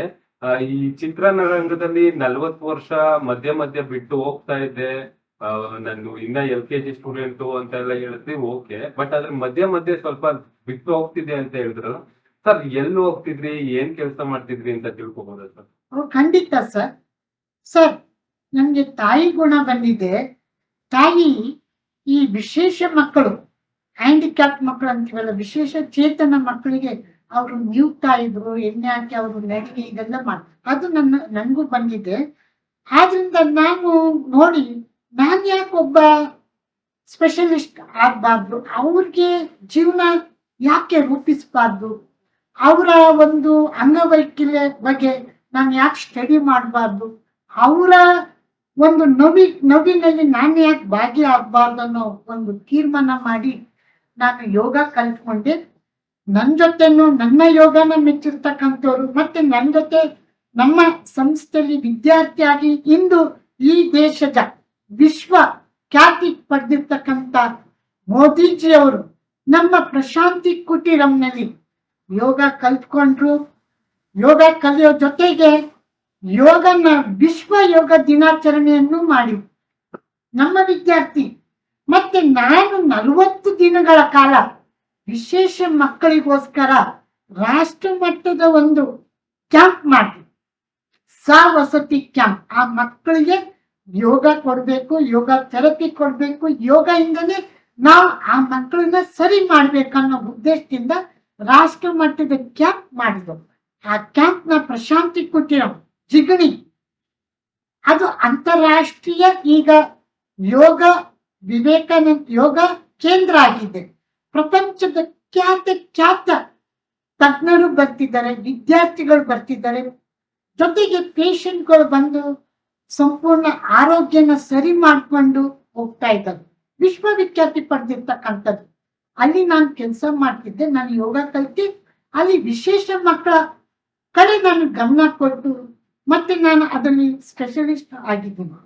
ಈ ಚಿತ್ರರಂಗದಲ್ಲಿ 40 ವರ್ಷ ಮಧ್ಯ ಬಿಟ್ಟು ಹೋಗ್ತಾ ಇದ್ದೆ. ನಾನು ಇನ್ನ LKG ಸ್ಟೂಡೆಂಟು ಅಂತ ಎಲ್ಲ ಹೇಳಿದ್ವಿ, ಓಕೆ. ಬಟ್ ಅದ್ರ ಮಧ್ಯ ಸ್ವಲ್ಪ ಬಿಟ್ಟು ಹೋಗ್ತಿದೆ ಅಂತ ಹೇಳಿದ್ರಲ್ಲ ಸರ್, ಎಲ್ಲಿ ಹೋಗ್ತಿದ್ರಿ, ಏನ್ ಕೆಲಸ ಮಾಡ್ತಿದ್ರಿ ಅಂತ ತಿಳ್ಕೊಬೋದ ಸರ್? ಖಂಡಿತ ಸರ್, ನಮ್ಗೆ ತಾಯಿ ಗುಣ ಬಂದಿದೆ. ತಾಯಿ ಈ ವಿಶೇಷ ಮಕ್ಕಳು, ಹ್ಯಾಂಡಿಕ್ಯಾಪ್ ಮಕ್ಕಳು ಅಂತೀವಲ್ಲ, ವಿಶೇಷ ಚೇತನ ಮಕ್ಕಳಿಗೆ ಅವರು ನೀವ್ತಾ ಇದ್ರು, ಎಣ್ಣೆ ಹಾಕಿ ಅವರು ನಡಿಗೆ ಇದೆಲ್ಲ ಮಾಡಿ, ಅದು ನನಗೂ ಬಂದಿದೆ. ಆದ್ರಿಂದ ನಾನು ಯಾಕೆ ಒಬ್ಬ ಸ್ಪೆಷಲಿಸ್ಟ್ ಆಗ್ಬಾರ್ದು, ಅವ್ರಿಗೆ ಜೀವನ ಯಾಕೆ ರೂಪಿಸಬಾರ್ದು, ಅವರ ಒಂದು ಅಂಗವೈಕಲ್ಯ ಬಗ್ಗೆ ನಾನು ಯಾಕೆ ಸ್ಟಡಿ ಮಾಡಬಾರ್ದು, ಅವರ ಒಂದು ನೋವಿನಲ್ಲಿ ನಾನು ಯಾಕೆ ಭಾಗಿಯಾಗಬಾರ್ದು ಅನ್ನೋ ಒಂದು ತೀರ್ಮಾನ ಮಾಡಿ ನಾನು ಯೋಗ ಕಲ್ತ್ಕೊಂಡೆ. ನನ್ನ ಯೋಗನ ಮೆಚ್ಚಿರ್ತಕ್ಕಂಥವ್ರು, ಮತ್ತೆ ನನ್ನ ಜೊತೆ ನಮ್ಮ ಸಂಸ್ಥೆಯಲ್ಲಿ ವಿದ್ಯಾರ್ಥಿಯಾಗಿ ಇಂದು ಈ ದೇಶದ ವಿಶ್ವ ಖ್ಯಾತಿ ಪಡೆದಿರ್ತಕ್ಕಂಥ ಮೋದಿಜಿಯವರು ನಮ್ಮ ಪ್ರಶಾಂತಿ ಕುಟೀರಂನಲ್ಲಿ ಯೋಗ ಕಲ್ತ್ಕೊಂಡ್ರು. ಯೋಗ ಕಲಿಯೋ ಜೊತೆಗೆ ಯೋಗನ ವಿಶ್ವ ಯೋಗ ದಿನಾಚರಣೆಯನ್ನು ಮಾಡಿ ನಮ್ಮ ವಿದ್ಯಾರ್ಥಿ. ಮತ್ತೆ ನಾನು 40 ದಿನಗಳ ಕಾಲ ವಿಶೇಷ ಮಕ್ಕಳಿಗೋಸ್ಕರ ರಾಷ್ಟ್ರ ಮಟ್ಟದ ಒಂದು ಕ್ಯಾಂಪ್ ಮಾಡಿ, ವಸತಿ ಕ್ಯಾಂಪ್. ಆ ಮಕ್ಕಳಿಗೆ ಯೋಗ ಕೊಡ್ಬೇಕು, ಯೋಗ ಥೆರಪಿ ಕೊಡ್ಬೇಕು, ಯೋಗ ಇಂದನೇ ನಾವು ಆ ಮಕ್ಕಳನ್ನ ಸರಿ ಮಾಡ್ಬೇಕನ್ನೋ ಉದ್ದೇಶದಿಂದ ರಾಷ್ಟ್ರ ಮಟ್ಟದ ಕ್ಯಾಂಪ್ ಮಾಡಿದ್ರು. ಆ ಕ್ಯಾಂಪ್ ನ ಪ್ರಶಾಂತಿ ಕುಟೀರಂ ಜಿಗಣಿ, ಅದು ಅಂತಾರಾಷ್ಟ್ರೀಯ ಈಗ ಯೋಗ ವಿವೇಕಾನಂದ ಯೋಗ ಕೇಂದ್ರ ಆಗಿದೆ. ಪ್ರಪಂಚದ ಖ್ಯಾತ ತಜ್ಞರು ಬರ್ತಿದ್ದಾರೆ, ವಿದ್ಯಾರ್ಥಿಗಳು ಬರ್ತಿದ್ದಾರೆ, ಜೊತೆಗೆ ಪೇಷಂಟ್ಗಳು ಬಂದು ಸಂಪೂರ್ಣ ಆರೋಗ್ಯನ ಸರಿ ಮಾಡ್ಕೊಂಡು ಹೋಗ್ತಾ ಇದ್ದಾರೆ. ವಿಶ್ವವಿಖ್ಯಾತಿ ಪಡೆದಿರ್ತಕ್ಕಂಥದ್ದು. ಅಲ್ಲಿ ನಾನು ಕೆಲಸ ಮಾಡ್ತಿದ್ದೆ, ನಾನು ಯೋಗ ಕಲ್ತಿ ಅಲ್ಲಿ ವಿಶೇಷ ಮಕ್ಕಳ ಕಡೆ ನಾನು ಗಮನ ಕೊಟ್ಟು ಮತ್ತೆ ನಾನು ಅದರಲ್ಲಿ ಸ್ಪೆಷಲಿಸ್ಟ್ ಆಗಿದ್ದೀನಿ.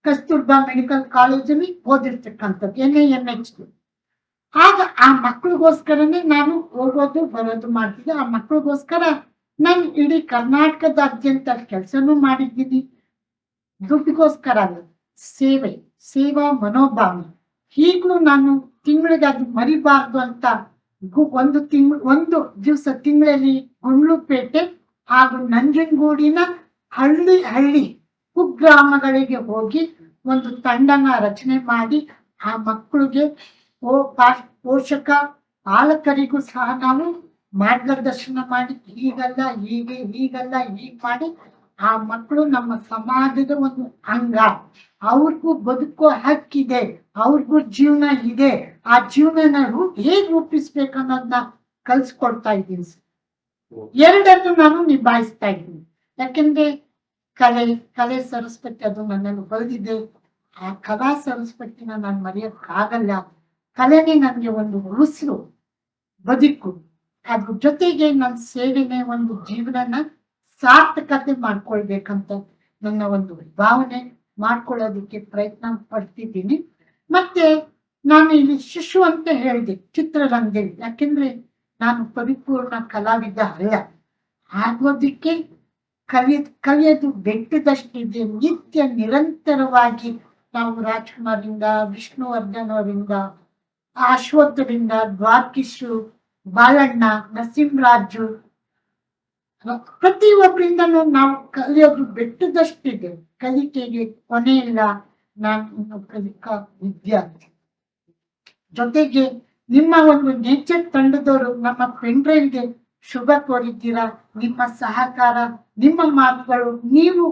ಕಸ್ತೂರ್ಬಾ ಮೆಡಿಕಲ್ ಕಾಲೇಜಲ್ಲಿ ಓದಿರ್ತಕ್ಕಂಥದ್ದು NIMH. ಆಗ ಆ ಮಕ್ಕಳಿಗೋಸ್ಕರನೇ ನಾನು ಹೋಗೋದು ಬರೋದು ಮಾಡ್ತಿದ್ದೆ. ಆ ಮಕ್ಕಳಿಗೋಸ್ಕರ ನಾನು ಇಡೀ ಕರ್ನಾಟಕದಾದ್ಯಂತ ಕೆಲಸನೂ ಮಾಡಿದ್ದೀನಿ. ದುಡ್ಡಿಗೋಸ್ಕರ ಅಲ್ಲ, ಸೇವಾ ಮನೋಭಾವ. ಈಗಲೂ ನಾನು ತಿಂಗಳಿಗೆ ಅದು ಮರಿಬಾರ್ದು ಅಂತ ಒಂದು ದಿವಸ ತಿಂಗಳಲ್ಲಿ ಗುಂಡ್ಲುಪೇಟೆ ಹಾಗೂ ನಂಜನಗೂಡಿನ ಹಳ್ಳಿ ಕುಗ್ರಾಮಗಳಿಗೆ ಹೋಗಿ ಒಂದು ತಂಡನ ರಚನೆ ಮಾಡಿ ಆ ಮಕ್ಕಳಿಗೆ ಪೋಷಕ ಪಾಲಕರಿಗೂ ಸಹ ನಾವು ಮಾರ್ಗದರ್ಶನ ಮಾಡಿ ಹೀಗಲ್ಲ ಹೀಗಲ್ಲ ಹೀಗ್ ಮಾಡಿ ಆ ಮಕ್ಕಳು ನಮ್ಮ ಸಮಾಜದ ಒಂದು ಅಂಗ, ಅವ್ರಿಗೂ ಬದುಕೋ ಹಕ್ಕಿದೆ, ಅವ್ರಿಗೂ ಜೀವನ ಇದೆ, ಆ ಜೀವನ ಹೇಗ್ ರೂಪಿಸ್ಬೇಕು ಅನ್ನೋದನ್ನ ಕಲ್ಸ್ಕೊಡ್ತಾ ಇದ್ದೀನಿ ಸರ್. ಎರಡನ್ನು ನಾನು ನಿಭಾಯಿಸ್ತಾ ಇದ್ದೀನಿ. ಯಾಕೆಂದ್ರೆ ಕಲೆ ಸರಸ್ವತಿ ಅದು ನನ್ನಲ್ಲಿ ಬರೆದಿದೆ. ಆ ಕಲಾ ಸರಸ್ವತಿನ ನಾನು ಮರೆಯಕ್ಕಾಗಲ್ಲ. ಕಲೆನೇ ನನಗೆ ಒಂದು ಉಸಿರು, ಬದುಕು. ಅದ್ರ ಜೊತೆಗೆ ನನ್ನ ಸೇವೆನೆ ಒಂದು ಜೀವನನ ಸಾರ್ಥಕತೆ ಮಾಡ್ಕೊಳ್ಬೇಕಂತ ನನ್ನ ಒಂದು ಭಾವನೆ ಮಾಡ್ಕೊಳ್ಳೋದಕ್ಕೆ ಪ್ರಯತ್ನ ಪಡ್ತಿದ್ದೀನಿ. ಮತ್ತೆ ನಾನು ಇಲ್ಲಿ ಶಿಶು ಅಂತ ಹೇಳಿದೆ ಚಿತ್ರರಂಗದಲ್ಲಿ. ಯಾಕೆಂದ್ರೆ ನಾನು ಪರಿಪೂರ್ಣ ಕಲಾವಿದ ಅಲ್ಲ. ಆಗೋದಕ್ಕೆ ಕಲಿಯೋದು ಬೆಟ್ಟದಷ್ಟಿದೆ. ನಿತ್ಯ ನಿರಂತರವಾಗಿ ನಾವು ರಾಜ್ಕುಮಾರಿಂದ, ವಿಷ್ಣುವರ್ಧನ್ ಅವರಿಂದ, ಅಶ್ವತ್ಥರಿಂದ, ದ್ವಾರಕೀಶು, ಬಾಲಣ್ಣ, ನರಸಿಂಹರಾಜು, ಪ್ರತಿಯೊಬ್ಬರಿಂದನೂ ನಾವು ಕಲಿಯೋದು ಬೆಟ್ಟದಷ್ಟಿದೆ. ಕಲಿಕೆಗೆ ಕೊನೆ ಇಲ್ಲ. ನಾನು ಕಲಿಕಾ ವಿದ್ಯಾರ್ಥಿ. ಜೊತೆಗೆ ನಿಮ್ಮ ಒಂದು ನೇಚರ್ ತಂಡದವರು ನಮ್ಮ ಪೆಂಡ್ರೈವ್ಗೆ ಶುಭ ಕೋರಿದ್ದೀರಾ. ನಿಮ್ಮ ಸಹಕಾರ, ನಿಮ್ಮ ಮಾತುಗಳು, ನೀವು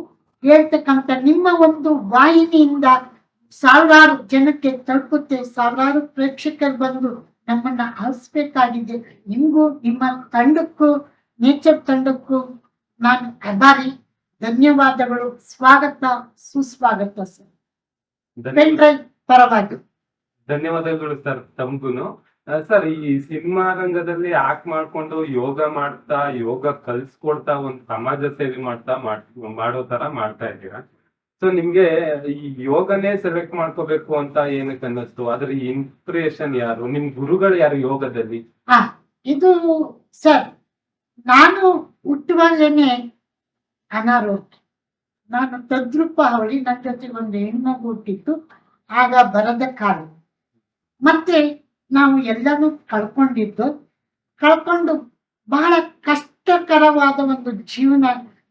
ಹೇಳ್ತಕ್ಕಂಥ ನಿಮ್ಮ ಒಂದು ವಾಹಿನಿಯಿಂದ ಸಾವಿರಾರು ಜನಕ್ಕೆ ತಲುಪುತ್ತೆ. ಸಾವಿರಾರು ಪ್ರೇಕ್ಷಕರು ಬಂದು ನಮ್ಮನ್ನ ಹರಿಸ್ಬೇಕಾಗಿದೆ. ನಿಮ್ಗೂ ನಿಮ್ಮ ತಂಡಕ್ಕೂ, ನೇಚರ್ ತಂಡಕ್ಕೂ ನಾನು ಆಭಾರಿ. ಧನ್ಯವಾದಗಳು. ಸ್ವಾಗತ, ಸುಸ್ವಾಗತ ಸರ್. ಪೆಂಡ್ರೈವ್ ಪರವಾಗಿ ಧನ್ಯವಾದಗಳು ಸರ್ ತಮ್ಗೂನು. ಸರ್, ಈ ಸಿನಿಮಾ ರಂಗದಲ್ಲಿ ಆಕ್ಟ್ ಮಾಡ್ಕೊಂಡು ಯೋಗ ಕಲ್ಸ್ಕೊಡ್ತಾ ಒಂದು ಸಮಾಜ ಸೇವೆ ಮಾಡೋ ತರ ಮಾಡ್ತಾ ಇದ್ದೀರಾ. ಸೊ ನಿಮ್ಗೆ ಈ ಯೋಗನೇ ಸೆಲೆಕ್ಟ್ ಮಾಡ್ಕೋಬೇಕು ಅಂತ ಏನಕ್ಕೆ ಅನ್ನಿಸ್ತು? ಅದ್ರ ಇನ್ಸ್ಪಿರೇಷನ್ ಯಾರು? ನಿಮ್ ಗುರುಗಳು ಯಾರು ಯೋಗದಲ್ಲಿ? ಇದು ಸರ್, ನಾನು ಹುಟ್ಟುವಾಗಲೇನೆ ಅನಾರೋಗ್ಯ. ನಾನು ತದ್ರೂಪ ಅವಳಿ. ನನ್ನ ಜೊತೆಗೆ ಒಂದು ಹೆಣ್ಮಗು ಹುಟ್ಟಿತ್ತು. ಆಗ ಬರದ ಕಾಲ. ಮತ್ತೆ ನಾವು ಎಲ್ಲನೂ ಕಳ್ಕೊಂಡು ಬಹಳ ಕಷ್ಟಕರವಾದ ಒಂದು ಜೀವನ.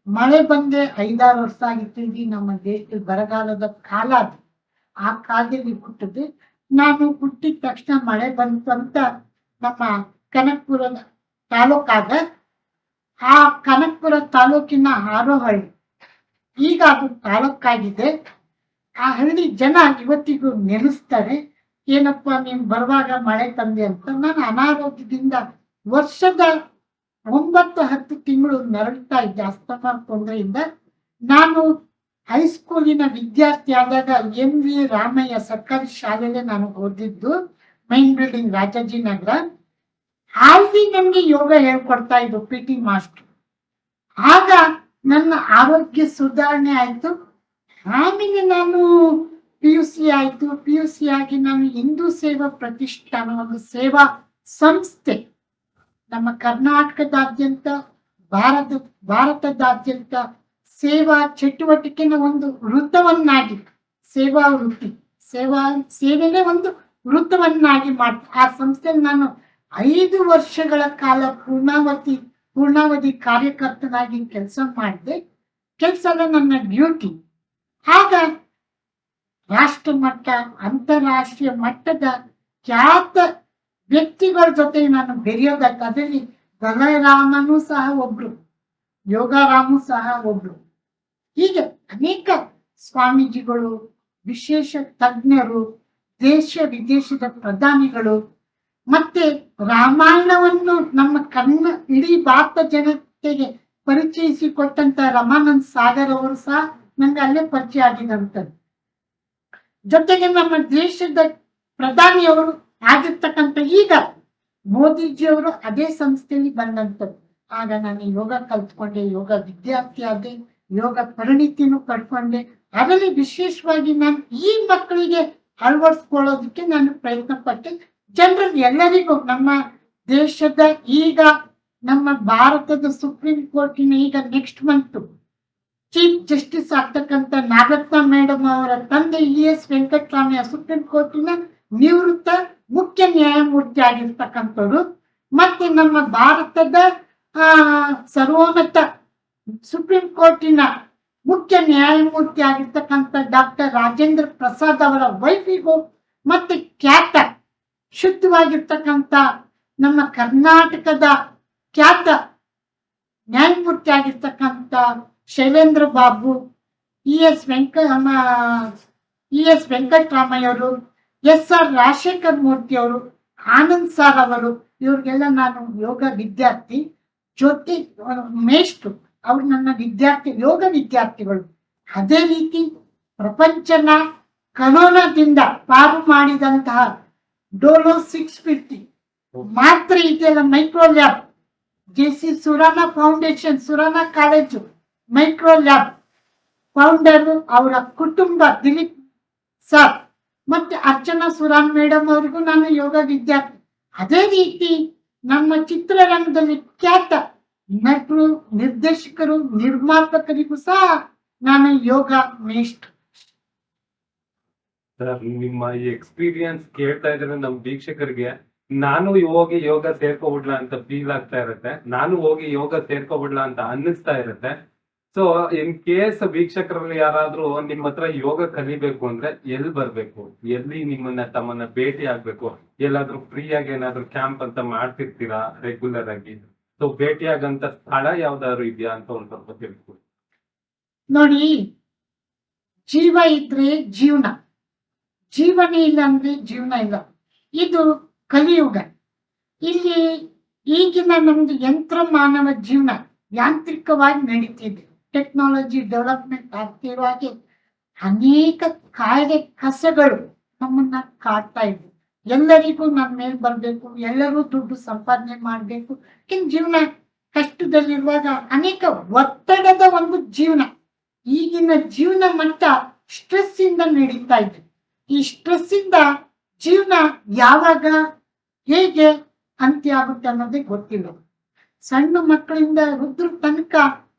ಮಳೆ ಬಂದೆ 5-6 ವರ್ಷ ಆಗಿತ್ತು. ಇಡೀ ನಮ್ಮ ದೇಶದಲ್ಲಿ ಬರಗಾಲದ ಕಾಲ ಅದು. ಆ ಕಾಲದಲ್ಲಿ ಹುಟ್ಟಿದೆ. ನಾನು ಹುಟ್ಟಿದ ತಕ್ಷಣ ಮಳೆ ಬಂತು ಅಂತ ನಮ್ಮ ಕನಕಪುರ ತಾಲೂಕಾಗ, ಆ ಕನಕಪುರ ತಾಲೂಕಿನ ಹಾರೋಹಳ್ಳಿ, ಈಗ ಅದು ತಾಲೂಕಾಗಿದೆ. ಆ ಹಳ್ಳಿ ಜನ ಇವತ್ತಿಗೂ ನೆನೆಸ್ತಾರೆ. ಏನಪ್ಪ ನೀನು ಬರುವಾಗ ಮಳೆ ತಂದೆ ಅಂತ. ನಾನು ಅನಾರೋಗ್ಯದಿಂದ ವರ್ಷದ 9-10 ತಿಂಗಳು ನರಳ್ತಾ ಇದ್ದೆ ಅಸ್ತಮಾ ತೊಂದರೆಯಿಂದ. ನಾನು ಹೈಸ್ಕೂಲಿನ ವಿದ್ಯಾರ್ಥಿ ಆದಾಗ MV ರಾಮಯ್ಯ ಸರ್ಕಾರಿ ಶಾಲೆಯಲ್ಲೇ ನಾನು ಓದಿದ್ದು, ಮೈನ್ ಬಿಲ್ಡಿಂಗ್, ರಾಜಾಜಿನಗರ. ಅಲ್ಲಿ ನನಗೆ ಯೋಗ ಹೇಳ್ಕೊಡ್ತಾ ಇದ್ದು PT ಮಾಸ್ಟರ್. ಆಗ ನನ್ನ ಆರೋಗ್ಯ ಸುಧಾರಣೆ ಆಯ್ತು. ಆಮೇಲೆ ನಾನು PUC ಆಯ್ತು. PUC ಆಗಿ ನಾನು ಹಿಂದೂ ಸೇವಾ ಪ್ರತಿಷ್ಠಾನ, ಒಂದು ಸೇವಾ ಸಂಸ್ಥೆ, ನಮ್ಮ ಕರ್ನಾಟಕದಾದ್ಯಂತ, ಭಾರತದಾದ್ಯಂತ ಸೇವಾ ಚಟುವಟಿಕೆನ ಒಂದು ವೃತ್ತವನ್ನಾಗಿ, ಸೇವೆನೇ ಒಂದು ವೃತ್ತವನ್ನಾಗಿ ಆ ಸಂಸ್ಥೆಯಲ್ಲಿ ನಾನು 5 ವರ್ಷಗಳ ಕಾಲ ಪೂರ್ಣಾವಧಿ ಕಾರ್ಯಕರ್ತನಾಗಿ ಕೆಲಸ ಮಾಡಿದೆ. ಕೆಲಸದ ನನ್ನ ಡ್ಯೂಟಿ. ಆಗ ರಾಷ್ಟ್ರ ಮಟ್ಟ, ಅಂತಾರಾಷ್ಟ್ರೀಯ ಮಟ್ಟದ ಖ್ಯಾತ ವ್ಯಕ್ತಿಗಳ ಜೊತೆ ನಾನು ಬೆರೆಯೋದಕ್ಕೆ, ಅದರಲ್ಲಿ ದಲೈರಾಮನೂ ಸಹ ಒಬ್ರು, ಯೋಗಾರಾಮು ಸಹ ಒಬ್ರು. ಹೀಗೆ ಅನೇಕ ಸ್ವಾಮೀಜಿಗಳು, ವಿಶೇಷ ತಜ್ಞರು, ದೇಶ ವಿದೇಶದ ಪ್ರಧಾನಿಗಳು, ಮತ್ತೆ ರಾಮಾಯಣವನ್ನು ನಮ್ಮ ಇಡೀ ಭಾರತ ಜನತೆಗೆ ಪರಿಚಯಿಸಿಕೊಟ್ಟಂತ ರಮಾನಂದ್ ಸಾಗರ್ ಅವರು ಸಹ ನಂಗೆ ಅಲ್ಲೇ ಪರಿಚಯ ಆಗಿದಂಥದ್ದು. ಜೊತೆಗೆ ನಮ್ಮ ದೇಶದ ಪ್ರಧಾನಿಯವರು ಆಗಿರ್ತಕ್ಕಂಥ ಈಗ ಮೋದಿಜಿಯವರು ಅದೇ ಸಂಸ್ಥೆಯಲ್ಲಿ ಬಂದಂಥದ್ದು. ಆಗ ನಾನು ಯೋಗ ಕಲ್ತ್ಕೊಂಡೆ, ಯೋಗ ವಿದ್ಯಾರ್ಥಿ ಆದೆ, ಯೋಗ ಪರಿಣಿತಿನೂ ಪಡ್ಕೊಂಡೆ. ಅದರಲ್ಲಿ ವಿಶೇಷವಾಗಿ ನಾನು ಈ ಮಕ್ಕಳಿಗೆ ಅಳವಡಿಸ್ಕೊಳ್ಳೋದಕ್ಕೆ ನಾನು ಪ್ರಯತ್ನ ಪಟ್ಟೆ. ಜನರಲ್ಲಿ ಎಲ್ಲರಿಗೂ, ನಮ್ಮ ದೇಶದ, ಈಗ ನಮ್ಮ ಭಾರತದ ಸುಪ್ರೀಂ ಕೋರ್ಟಿನ ಈಗ ನೆಕ್ಸ್ಟ್ ಮಂತ್ ಚೀಫ್ ಜಸ್ಟಿಸ್ ಆಗ್ತಕ್ಕಂಥ ನಾಗರತ್ನ ಮೇಡಮ್ ಅವರ ತಂದೆ ES ವೆಂಕಟರಾಮಯ್ಯ ಸುಪ್ರೀಂ ಕೋರ್ಟಿನ ನಿವೃತ್ತ ಮುಖ್ಯ ನ್ಯಾಯಮೂರ್ತಿ ಆಗಿರ್ತಕ್ಕಂಥವ್ರು. ಮತ್ತೆ ನಮ್ಮ ಭಾರತದ ಸರ್ವೋನ್ನತ ಸುಪ್ರೀಂ ಕೋರ್ಟಿನ ಮುಖ್ಯ ನ್ಯಾಯಮೂರ್ತಿ ಆಗಿರ್ತಕ್ಕಂಥ ಡಾಕ್ಟರ್ ರಾಜೇಂದ್ರ ಪ್ರಸಾದ್ ಅವರ ವೈಫಿಗೂ ಮತ್ತೆ ಖ್ಯಾತ ಶುದ್ಧವಾಗಿರ್ತಕ್ಕಂಥ ನಮ್ಮ ಕರ್ನಾಟಕದ ಖ್ಯಾತ ನ್ಯಾಯಮೂರ್ತಿ ಆಗಿರ್ತಕ್ಕಂಥ ಶೈಲೇಂದ್ರ ಬಾಬು, ಇ.ಎಸ್. ವೆಂಕಟರಾಮಯ್ಯ ಅವರು, ಎಸ್.ಆರ್. ರಾಜಶೇಖರ್ ಮೂರ್ತಿ ಅವರು, ಆನಂದ್ ಸಾರ್ ಅವರು, ಇವ್ರಿಗೆಲ್ಲ ನಾನು ಯೋಗ ವಿದ್ಯಾರ್ಥಿ, ಜ್ಯೋತಿ ಮೇಷ್ಟ್ರು, ಅವ್ರು ನನ್ನ ವಿದ್ಯಾರ್ಥಿ, ಯೋಗ ವಿದ್ಯಾರ್ಥಿಗಳು. ಅದೇ ರೀತಿ ಪ್ರಪಂಚನ ಕರೋನಾದಿಂದ ಪಾರು ಮಾಡಿದಂತಹ ಡೋಲೋ 650 ಮಾತ್ರ ಇದೆಯಲ್ಲ, micro lab, JC. Surana foundation, Surana college micro lab founder ಅವರ ಕುಟುಂಬ ದಿಲೀಪ್ ಸರ್ ಮತ್ತೆ ಅರ್ಚನಾ ಸುರಾನ್ ಮೇಡಮ್ ಅವರಿಗೂ ನಾನು ಯೋಗ ವಿದ್ಯಾರ್ಥಿ. ಅದೇ ರೀತಿ ನಮ್ಮ ಚಿತ್ರರಂಗದಲ್ಲಿ ಖ್ಯಾತ ನಟರು, ನಿರ್ದೇಶಕರು, ನಿರ್ಮಾಪಕರಿಗೂ ಸಹ ನಾನು ಯೋಗ ಮೇಷ್ಟ್ರು. ಸರ್, ನಿಮ್ಮ ಈ ಎಕ್ಸ್ಪೀರಿಯನ್ಸ್ ಕೇಳ್ತಾ ಇದ್ರೆ ನಮ್ ವೀಕ್ಷಕರಿಗೆ ನಾನು ಹೋಗಿ ಯೋಗ ಸೇರ್ಕೊಬಿಡ್ಲಾ ಅಂತ ಫೀಲ್ ಆಗ್ತಾ ಇರುತ್ತೆ, ನಾನು ಹೋಗಿ ಯೋಗ ಸೇರ್ಕೊಬಿಡ್ಲಾ ಅಂತ ಅನ್ನಿಸ್ತಾ ಇರುತ್ತೆ. ಸೊ ಇನ್ ಕೇಸ್ ವೀಕ್ಷಕರಲ್ಲಿ ಯಾರಾದ್ರೂ ನಿಮ್ಮ ಹತ್ರ ಯೋಗ ಕಲಿಬೇಕು ಅಂದ್ರೆ ಎಲ್ಲಿ ಬರ್ಬೇಕು, ಎಲ್ಲಿ ತಮ್ಮನ್ನ ಭೇಟಿ ಆಗ್ಬೇಕು, ಎಲ್ಲಾದ್ರೂ ಫ್ರೀ ಆಗಿ ಏನಾದ್ರು ಕ್ಯಾಂಪ್ ಅಂತ ಮಾಡ್ತಿರ್ತೀರಾ ರೆಗ್ಯುಲರ್ ಆಗಿ? ಸೊ ಭೇಟಿ ಆಗಂತ ಸ್ಥಳ ಯಾವ್ದಾದ್ರು ಇದೆಯಾ ಅಂತ ಒಂದ್ ಸ್ವಲ್ಪ ತಿಳ್ಕೊಡಿ. ನೋಡಿ, ಜೀವ ಇದ್ರೆ ಜೀವನ, ಜೀವನ ಇಲ್ಲ ಅಂದ್ರೆ ಜೀವನ ಇಲ್ಲ. ಇದು ಕಲಿಯುಗ. ಇಲ್ಲಿ ಈಗಿನ ನಮ್ದು ಯಂತ್ರ ಮಾನವ ಜೀವನ ಯಾಂತ್ರಿಕವಾಗಿ ನಡೀತಿದೆ. ಟೆಕ್ನಾಲಜಿ ಡೆವಲಪ್ಮೆಂಟ್ ಆಗ್ತಿರುವಾಗೆ ಅನೇಕ ಕಾಯಿಲೆ ಕಸಗಳು ನಮ್ಮನ್ನ ಕಾಡ್ತಾ ಇದ್ವು. ಎಲ್ಲರಿಗೂ ನನ್ನ ಮೇಲೆ ಬರ್ಬೇಕು, ಎಲ್ಲರೂ ದುಡ್ಡು ಸಂಪಾದನೆ ಮಾಡ್ಬೇಕು, ಜೀವನ ಕಷ್ಟದಲ್ಲಿರುವಾಗ ಅನೇಕ ಒತ್ತಡದ ಒಂದು ಜೀವನ. ಈಗಿನ ಜೀವನ ಮಟ್ಟ ಸ್ಟ್ರೆಸ್ ಇಂದ ನಡೀತಾ ಇದೆ. ಈ ಸ್ಟ್ರೆಸ್ ಇಂದ ಜೀವನ ಯಾವಾಗ ಹೇಗೆ ಅಂತ್ಯ ಆಗುತ್ತೆ ಅನ್ನೋದೇ ಗೊತ್ತಿಲ್ಲ. ಸಣ್ಣ ಮಕ್ಕಳಿಂದ ವೃದ್ಧರ ತನಕ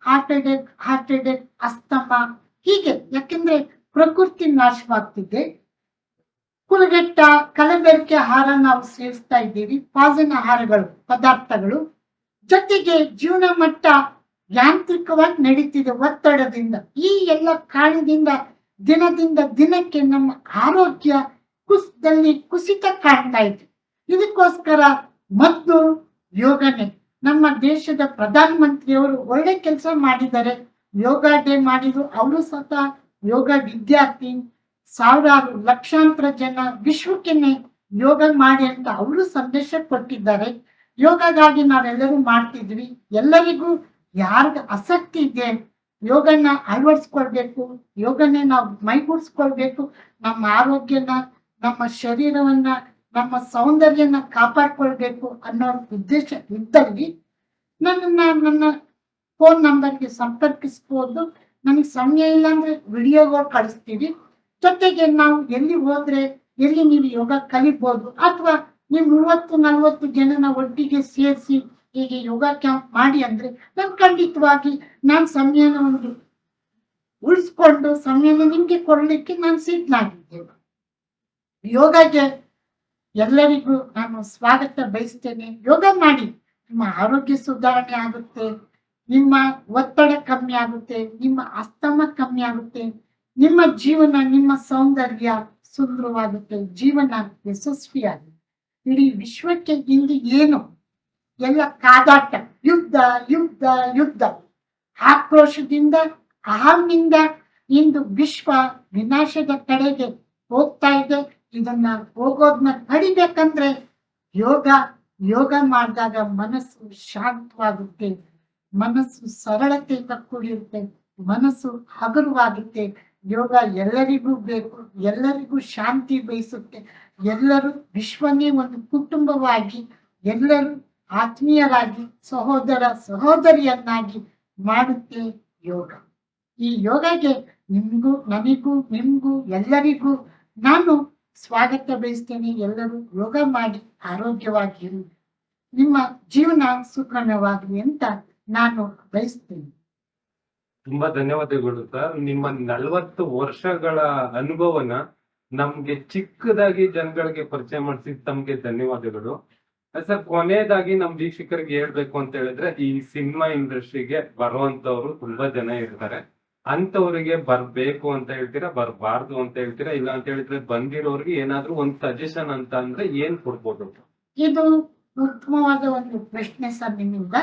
ಹಾರ್ಟ್ ಅಟ್ಯಾಕ್, ಅಸ್ತಮ, ಹೀಗೆ. ಯಾಕೆಂದ್ರೆ ಪ್ರಕೃತಿ ನಾಶವಾಗ್ತಿದೆ. ಕುಲಗೆಟ್ಟ ಕಲಬೆರಕೆ ಆಹಾರ ನಾವು ಸೇವಿಸ್ತಾ ಇದ್ದೀವಿ, ಪಾಯ್ಸನ್ ಆಹಾರಗಳು, ಪದಾರ್ಥಗಳು. ಜೊತೆಗೆ ಜೀವನ ಮಟ್ಟ ಯಾಂತ್ರಿಕವಾಗಿ ನಡೀತಿದೆ ಒತ್ತಡದಿಂದ. ಈ ಎಲ್ಲ ಕಾರಣದಿಂದ ದಿನದಿಂದ ದಿನಕ್ಕೆ ನಮ್ಮ ಆರೋಗ್ಯ ಕುಸಿತ ಕಾಣ್ತಾ ಇದೆ. ಇದಕ್ಕೋಸ್ಕರ ಮದ್ದು ಯೋಗನೆ. ನಮ್ಮ ದೇಶದ ಪ್ರಧಾನ ಮಂತ್ರಿಯವರು ಒಳ್ಳೆ ಕೆಲಸ ಮಾಡಿದ್ದಾರೆ, ಯೋಗ ಡೇ ಮಾಡಿದ್ರು. ಅವರು ಸ್ವತಃ ಯೋಗ ವಿದ್ಯಾರ್ಥಿ. ಸಾವಿರಾರು ಲಕ್ಷಾಂತರ ಜನ ವಿಶ್ವಕ್ಕೆನೆ ಯೋಗ ಮಾಡಿ ಅಂತ ಅವರು ಸಂದೇಶ ಕೊಟ್ಟಿದ್ದಾರೆ. ಯೋಗಗಾಗಿ ನಾವೆಲ್ಲರೂ ಮಾಡ್ತಿದ್ವಿ. ಎಲ್ಲರಿಗೂ ಯಾರಿಗ ಆಸಕ್ತಿ ಇದೆ ಯೋಗನ ಅಳವಡಿಸ್ಕೊಳ್ಬೇಕು, ಯೋಗನೇ ನಾವು ಮೈಗೂಡಿಸ್ಕೊಳ್ಬೇಕು. ನಮ್ಮ ಆರೋಗ್ಯನ, ನಮ್ಮ ಶರೀರವನ್ನ, ನಮ್ಮ ಸೌಂದರ್ಯನ ಕಾಪಾಡ್ಕೊಳ್ಬೇಕು ಅನ್ನೋ ಉದ್ದೇಶ ಇದ್ದಲ್ಲಿ ನನ್ನ ಫೋನ್ ನಂಬರ್ಗೆ ಸಂಪರ್ಕಿಸ್ಬೋದು. ನನಗೆ ಸಮಯ ಇಲ್ಲ ಅಂದ್ರೆ ವಿಡಿಯೋಗಳು ಕಳಿಸ್ತೀವಿ. ಜೊತೆಗೆ ನಾವು ಎಲ್ಲಿ ಹೋದ್ರೆ ಎಲ್ಲಿ ನೀವು ಯೋಗ ಕಲಿಬೋದು, ಅಥವಾ ನೀವು 30-40 ಜನನ ಒಟ್ಟಿಗೆ ಸೇರಿಸಿ ಹೀಗೆ ಯೋಗ ಕ್ಯಾಂಪ್ ಮಾಡಿ ಅಂದ್ರೆ ನಾನು ಖಂಡಿತವಾಗಿ ನಾನು ಸಮಯನ ಒಂದು ಉಳಿಸ್ಕೊಂಡು ಸಮಯನ ನಿಮ್ಗೆ ಕೊಡ್ಲಿಕ್ಕೆ ನಾನು ಸಿದ್ಧನಾಗಿದ್ದೇನೆ. ಯೋಗಕ್ಕೆ ಎಲ್ಲರಿಗೂ ನಾನು ಸ್ವಾಗತ ಬಯಸ್ತೇನೆ. ಯೋಗ ಮಾಡಿ, ನಿಮ್ಮ ಆರೋಗ್ಯ ಸುಧಾರಣೆ ಆಗುತ್ತೆ, ನಿಮ್ಮ ಒತ್ತಡ ಕಮ್ಮಿ ಆಗುತ್ತೆ, ನಿಮ್ಮ ಅಸ್ತಮ ಕಮ್ಮಿ ಆಗುತ್ತೆ, ನಿಮ್ಮ ಜೀವನ, ನಿಮ್ಮ ಸೌಂದರ್ಯ ಸುಂದರವಾಗುತ್ತೆ, ಜೀವನ ಯಶಸ್ವಿಯಾಗುತ್ತೆ. ಇಡೀ ವಿಶ್ವಕ್ಕೆ ಇಲ್ಲಿ ಏನು ಎಲ್ಲ ಕಾದಾಟ, ಯುದ್ಧ ಯುದ್ಧ ಯುದ್ಧ, ಆಕ್ರೋಶದಿಂದ, ಅಹಂನಿಂದ ಇಂದು ವಿಶ್ವ ವಿನಾಶದ ಕಡೆಗೆ ಹೋಗ್ತಾ ಇದೆ. ಇದನ್ನ ಹೋಗೋದನ್ನ ತಡಿಬೇಕಂದ್ರೆ ಯೋಗ ಮಾಡಿದಾಗ ಮನಸ್ಸು ಶಾಂತವಾಗುತ್ತೆ, ಮನಸ್ಸು ಸರಳತೆಯಿಂದ ಕೂಡಿರುತ್ತೆ, ಮನಸ್ಸು ಹಗುರವಾಗುತ್ತೆ. ಯೋಗ ಎಲ್ಲರಿಗೂ ಬೇಕು, ಎಲ್ಲರಿಗೂ ಶಾಂತಿ ಬಯಸುತ್ತೆ. ಎಲ್ಲರೂ ವಿಶ್ವನೇ ಒಂದು ಕುಟುಂಬವಾಗಿ, ಎಲ್ಲರೂ ಆತ್ಮೀಯರಾಗಿ, ಸಹೋದರ ಸಹೋದರಿಯನ್ನಾಗಿ ಮಾಡುತ್ತೆ ಯೋಗ. ಈ ಯೋಗಕ್ಕೆ ನಿಮ್ಗೂ, ನನಗೂ, ನಿಮ್ಗೂ, ಎಲ್ಲರಿಗೂ ನಾನು ಸ್ವಾಗತ ಬಯಸ್ತೇನೆ. ಎಲ್ಲರೂ ಯೋಗ ಮಾಡಿ ಆರೋಗ್ಯವಾಗಿರಿ, ನಿಮ್ಮ ಜೀವನ ಸುಖಮಯವಾಗಲಿ ಅಂತ ನಾನು ಬಯಸ್ತೇನೆ. ತುಂಬಾ ಧನ್ಯವಾದಗಳು ಸರ್. ನಿಮ್ಮ 40 ವರ್ಷಗಳ ಅನುಭವನ ನಮ್ಗೆ ಚಿಕ್ಕದಾಗಿ ಜನಗಳಿಗೆ ಪರಿಚಯ ಮಾಡಿಸಿದ ತಮ್ಗೆ ಧನ್ಯವಾದಗಳು ಸರ್. ಕೊನೆಯದಾಗಿ ನಮ್ ವೀಕ್ಷಕರಿಗೆ ಹೇಳ್ಬೇಕು ಅಂತ ಹೇಳಿದ್ರೆ, ಈ ಸಿನಿಮಾ ಇಂಡಸ್ಟ್ರಿಗೆ ಬರುವಂತವ್ರು ತುಂಬಾ ಜನ ಇರ್ತಾರೆ. ಅಂತವ್ರಿಗೆ ಬರ್ಬೇಕು ಅಂತ ಹೇಳ್ತೀರಾ, ಬರ್ಬಾರ್ದು ಅಂತ ಹೇಳ್ತೀರಾ? ಇಲ್ಲ ಅಂತ ಹೇಳಿದ್ರೆ ಬಂದಿರೋರ್ಗೆ ಏನಾದ್ರೂ ಒಂದ್ ಸಜೆಷನ್ ಅಂತ ಅಂದ್ರೆ ಏನ್ ಕೊಡ್ಬೋದು? ಇದು ಉತ್ತಮವಾದ ಒಂದು ಪ್ರಶ್ನೆ ಸರ್ ನಿಮ್ಮಿಂದ.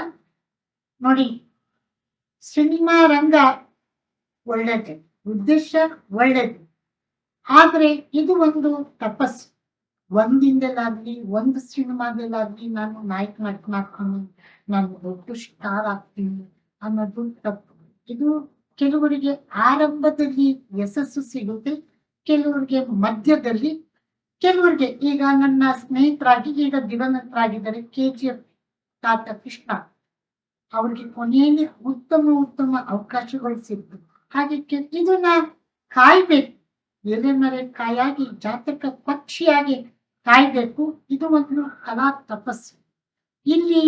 ನೋಡಿ, ಸಿನಿಮಾ ರಂಗ ಒಳ್ಳೇದು, ಉದ್ದೇಶ ಒಳ್ಳೇದು, ಆದ್ರೆ ಇದು ಒಂದು ತಪಸ್ಸು. ಒಂದಿಂದಲಾಗ್ಲಿ, ಒಂದು ಸಿನಿಮಾದಲ್ಲಾಗ್ಲಿ ನಾನು ನಾಯಕ ನಟನಾಗ್ತೀನಿ, ನಾನು ದೊಡ್ಡ ಸ್ಟಾರ್ ಆಗ್ತೀನಿ ಅನ್ನೋದು ತಪ್ಪು. ಇದು ಕೆಲವರಿಗೆ ಆರಂಭದಲ್ಲಿ ಯಶಸ್ಸು ಸಿಗುತ್ತೆ, ಕೆಲವರಿಗೆ ಮಧ್ಯದಲ್ಲಿ, ಕೆಲವರಿಗೆ ಈಗ ನನ್ನ ಸ್ನೇಹಿತರಾಗಿ ಈಗ ದಿವಂಗತರಾಗಿದ್ದಾರೆ KGF ತಾತ ಕೃಷ್ಣ, ಅವ್ರಿಗೆ ಕೊನೆಯಲ್ಲಿ ಉತ್ತಮ ಅವಕಾಶಗಳು ಸಿಕ್ತು. ಹಾಗೆ ಇದನ್ನ ಕಾಯ್ಬೇಕು, ಎಲೆ ಮರೆ ಕಾಯಾಗಿ ಜಾತಕ ಪಕ್ಷಿಯಾಗಿ ಕಾಯ್ಬೇಕು. ಇದು ಒಂದು ಕಲಾ ತಪಸ್ಸು. ಇಲ್ಲಿ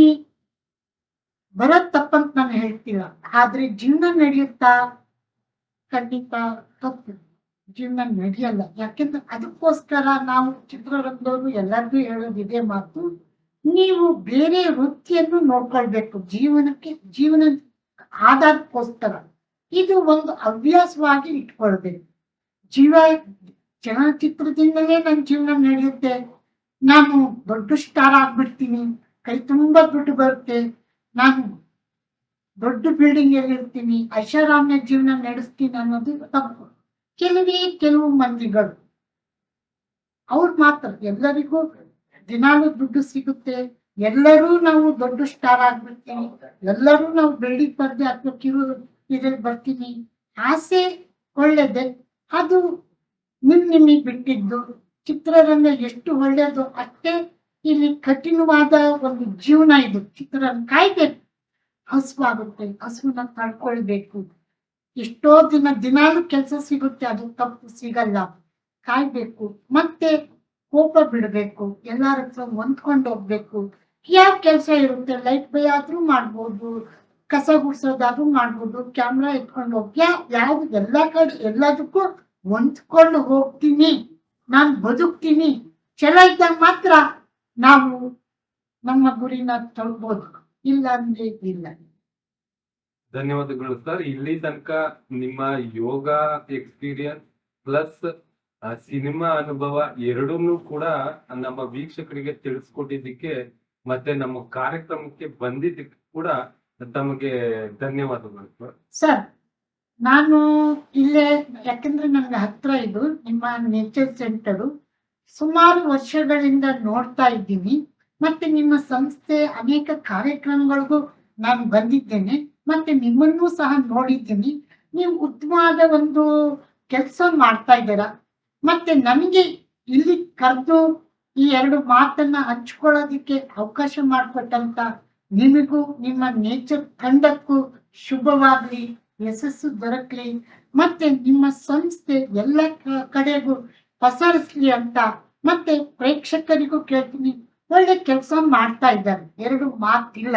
ಬರೋ ತಪ್ಪಂತ ನಾನು ಹೇಳ್ತಿಲ್ಲ, ಆದ್ರೆ ಜೀವನ ನಡೆಯುತ್ತಾ? ಖಂಡಿತ ತಪ್ಪು, ಜೀವನ ನಡೆಯಲ್ಲ. ಯಾಕೆಂದ್ರೆ ಅದಕ್ಕೋಸ್ಕರ ನಾವು ಚಿತ್ರರಂಗದವರು ಎಲ್ಲರಿಗೂ ಹೇಳೋದಿದೆ ಮಾತು, ನೀವು ಬೇರೆ ವೃತ್ತಿಯನ್ನು ನೋಡ್ಕೊಳ್ಬೇಕು ಜೀವನ ಆಧಾರಕ್ಕೋಸ್ಕರ. ಇದು ಒಂದು ಹವ್ಯಾಸವಾಗಿ ಇಟ್ಕೊಳ್ಬೇಕು. ಚಲನಚಿತ್ರದಿಂದಲೇ ನನ್ನ ಜೀವನ ನಡೆಯುತ್ತೆ, ನಾನು ದೊಡ್ಡ ಸ್ಟಾರ್ ಆಗ್ಬಿಡ್ತೀನಿ, ಕೈ ತುಂಬಾ ದುಡ್ಡು ಬರುತ್ತೆ, ನಾನು ದೊಡ್ಡ ಬಿಲ್ಡಿಂಗ್ ಅಲ್ಲಿ ಇರ್ತೀನಿ, ಐಷಾರಾಮ್ಯ ಜೀವನ ನಡೆಸ್ತೀನಿ ಅನ್ನೋದು ತಪ್ಪು. ಕೆಲವು ಮಂದಿಗಳು ಅವ್ರು ಮಾತ್ರ ಎಲ್ಲರಿಗೂ ದಿನಾಲೂ ದುಡ್ಡು ಸಿಗುತ್ತೆ, ಎಲ್ಲರೂ ನಾವು ದೊಡ್ಡ ಸ್ಟಾರ್ ಆಗ್ಬಿಡ್ತೀವಿ, ಎಲ್ಲರೂ ನಾವು ಬೆಳ್ಳಿ ಪರ್ದೆ ಹಾಕ್ಬೇಕಿರೋ ಇದ್ರಲ್ಲಿ ಬರ್ತೀನಿ. ಆಸೆ ಒಳ್ಳೇದೆ, ಅದು ನಿಮಗೆ ಬಿಟ್ಟಿದ್ದು. ಚಿತ್ರರಂಗ ಎಷ್ಟು ಒಳ್ಳೇದು ಅಷ್ಟೇ ಇಲ್ಲಿ ಕಠಿಣವಾದ ಒಂದು ಜೀವನ. ಇದು ಚಿತ್ರರಂಗ ಕಾಯ್ಬೇಕು, ಹಸುವಾಗುತ್ತೆ, ಹಸುವನ್ನ ತಡ್ಕೊಳ್ಬೇಕು. ಎಷ್ಟೋ ದಿನಾಲೂ ಕೆಲಸ ಸಿಗುತ್ತೆ, ಅದು ತಪ್ಪು, ಸಿಗಲ್ಲ, ಕಾಯ್ಬೇಕು. ಮತ್ತೆ ಕೋಪ ಬಿಡಬೇಕು, ಎಲ್ಲರ ಹತ್ರ ಹೊಂದ್ಕೊಂಡು ಹೋಗ್ಬೇಕು. ಯಾವ ಕೆಲಸ ಇರುತ್ತೆ, ಲೈಟ್ ಬೈ ಆದ್ರೂ ಮಾಡ್ಬೋದು, ಕಸ ಗುಡ್ಸೋದಾದ್ರೂ ಮಾಡ್ಬೋದು, ಕ್ಯಾಮ್ರಾ ಇಟ್ಕೊಂಡು ಹೋಗಿ ಯಾವ್ದು ಎಲ್ಲಾ ಕಡೆ ಎಲ್ಲದಕ್ಕೂ ಹೊಂದ್ಕೊಂಡು ಹೋಗ್ತೀನಿ, ನಾನು ಬದುಕ್ತೀನಿ. ಛಲ ಇದ್ದಾಗ ಮಾತ್ರ ನಾವು ನಮ್ಮ ಗುರಿನ ತಲುಪಬಹುದು, ಇಲ್ಲ ಅಂದ್ರೆ ಇಲ್ಲ. ಧನ್ಯವಾದಗಳು ಸರ್. ಇಲ್ಲಿ ತನಕ ನಿಮ್ಮ ಯೋಗ ಎಕ್ಸ್ಪೀರಿಯನ್ಸ್ ಪ್ಲಸ್ ಸಿನಿಮಾ ಅನುಭವ ಎರಡನ್ನೂ ಕೂಡ ನಮ್ಮ ವೀಕ್ಷಕರಿಗೆ ತಿಳಿಸ್ಕೊಟ್ಟಿದ್ದಕ್ಕೆ ಮತ್ತೆ ನಮ್ಮ ಕಾರ್ಯಕ್ರಮಕ್ಕೆ ಬಂದಿದ್ದಕ್ಕೆ ಕೂಡ ತಮಗೆ ಧನ್ಯವಾದಗಳು ಸರ್. ನಾನು ಇಲ್ಲೇ, ಯಾಕಂದ್ರೆ ನನ್ಗೆ ಹತ್ರ ಇದು ನಿಮ್ಮ ನೇಚರ್ ಸೆಂಟರು, ಸುಮಾರು ವರ್ಷಗಳಿಂದ ನೋಡ್ತಾ ಇದ್ದೀನಿ. ಮತ್ತೆ ನಿಮ್ಮ ಸಂಸ್ಥೆ ಅನೇಕ ಕಾರ್ಯಕ್ರಮಗಳಿಗೂ ನಾನು ಬಂದಿದ್ದೇನೆ, ಮತ್ತೆ ನಿಮ್ಮನ್ನೂ ಸಹ ನೋಡಿದ್ದೀನಿ. ನೀವು ಉತ್ತಮವಾದ ಒಂದು ಕೆಲಸ ಮಾಡ್ತಾ ಇದ್ದೀರಾ. ಮತ್ತೆ ನನಗೆ ಇಲ್ಲಿ ಕರೆದು ಈ ಎರಡು ಮಾತನ್ನ ಹಂಚ್ಕೊಳ್ಳೋದಿಕ್ಕೆ ಅವಕಾಶ ಮಾಡಿಕೊಟ್ಟಂತ ನಿಮಗೂ ನಿಮ್ಮ ನೇಚರ್ ತಂಡಕ್ಕೂ ಶುಭವಾಗ್ಲಿ, ಯಶಸ್ಸು ದೊರಕಲಿ, ಮತ್ತೆ ನಿಮ್ಮ ಸಂಸ್ಥೆ ಎಲ್ಲ ಕಡೆಗೂ ಪಸರಿಸ್ಲಿ ಅಂತ ಮತ್ತೆ ಪ್ರೇಕ್ಷಕರಿಗೂ ಕೇಳ್ತೀನಿ. ಒಳ್ಳೆ ಕೆಲಸ ಮಾಡ್ತಾ ಇದ್ದಾರೆ, ಎರಡು ಮಾತಿಲ್ಲ.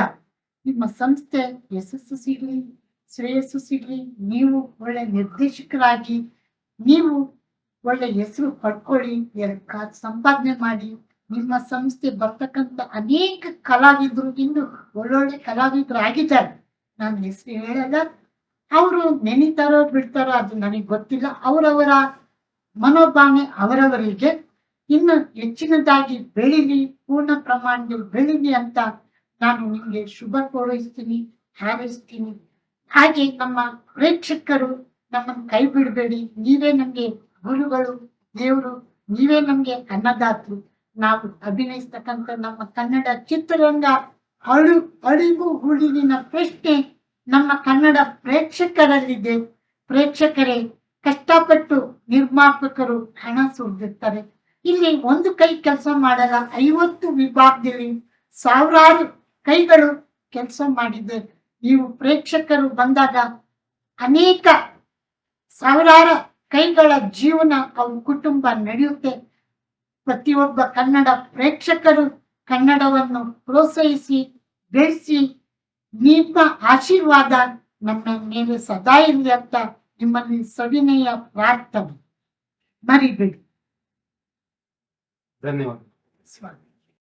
ನಿಮ್ಮ ಸಂಸ್ಥೆ ಯಶಸ್ಸು ಸಿಗ್ಲಿ, ಶ್ರೇಯಸ್ಸು ಸಿಗ್ಲಿ, ನೀವು ಒಳ್ಳೆ ನಿರ್ದೇಶಕರಾಗಿ ನೀವು ಒಳ್ಳೆ ಹೆಸರು ಪಡ್ಕೊಳ್ಳಿ, ಎರಡು ಕಾಸು ಸಂಪಾದನೆ ಮಾಡಿ. ನಿಮ್ಮ ಸಂಸ್ಥೆ ಬರ್ತಕ್ಕಂಥ ಅನೇಕ ಕಲಾವಿದರು ಇನ್ನು ಒಳ್ಳೊಳ್ಳೆ ಕಲಾವಿದರು ಆಗಿದ್ದಾರೆ, ನಾನು ಹೆಸರು ಹೇಳಲ್ಲ. ಅವರು ನೆನಿತಾರೋ ಬಿಡ್ತಾರೋ ಅದು ನನಗೆ ಗೊತ್ತಿಲ್ಲ, ಅವರವರ ಮನೋಭಾವನೆ ಅವರವರಿಗೆ. ಇನ್ನು ಹೆಚ್ಚಿನದಾಗಿ ಬೆಳಿಲಿ, ಪೂರ್ಣ ಪ್ರಮಾಣದಲ್ಲಿ ಬೆಳಿಲಿ ಅಂತ ನಾನು ನಿಮಗೆ ಶುಭ ಕೋರೈಸ್ತೀನಿ, ಹಾರೈಸ್ತೀನಿ. ಹಾಗೆ ನಮ್ಮ ಪ್ರೇಕ್ಷಕರು ನಮ್ಮನ್ನು ಕೈ ಬಿಡಬೇಡಿ, ನೀವೇ ನಮ್ಗೆ ಗುರುಗಳು, ದೇವರು, ನೀವೇ ನಮ್ಗೆ ಅನ್ನದಾತರು. ನಾವು ಅಭಿನಯಿಸ್ತಕ್ಕಂಥ ನಮ್ಮ ಕನ್ನಡ ಚಿತ್ರರಂಗ ಅಳಿವು ಉಳಿವಿನ ಪ್ರಶ್ನೆ ನಮ್ಮ ಕನ್ನಡ ಪ್ರೇಕ್ಷಕರಲ್ಲಿದೆ. ಪ್ರೇಕ್ಷಕರೇ ಕಷ್ಟಪಟ್ಟು ನಿರ್ಮಾಪಕರು ಹಣ ಸುರಿದಿರ್ತಾರೆ. ಇಲ್ಲಿ ಒಂದು ಕೈ ಕೆಲಸ ಮಾಡಲ್ಲ, 50 ವಿಭಾಗದಲ್ಲಿ ಸಾವಿರಾರು ಕೈಗಳು ಕೆಲಸ ಮಾಡಿದೆ. ನೀವು ಪ್ರೇಕ್ಷಕರು ಬಂದಾಗ ಅನೇಕ ಸಾವಿರಾರು ಕೈಗಳ ಜೀವನ, ಅವ್ರ ಕುಟುಂಬ ನಡೆಯುತ್ತೆ. ಪ್ರತಿಯೊಬ್ಬ ಕನ್ನಡ ಪ್ರೇಕ್ಷಕರು ಕನ್ನಡವನ್ನು ಪ್ರೋತ್ಸಾಹಿಸಿ ಬೆಳೆಸಿ, ನಿಮ್ಮ ಆಶೀರ್ವಾದ ನಮ್ಮ ಮೇಲೆ ಸದಾ ಇರಲಿ ಅಂತ ನಿಮ್ಮಲ್ಲಿ ಸವಿನಯ ಪ್ರಾರ್ಥನೆ. ಮರಿಬೇಡಿ. ಧನ್ಯವಾದ.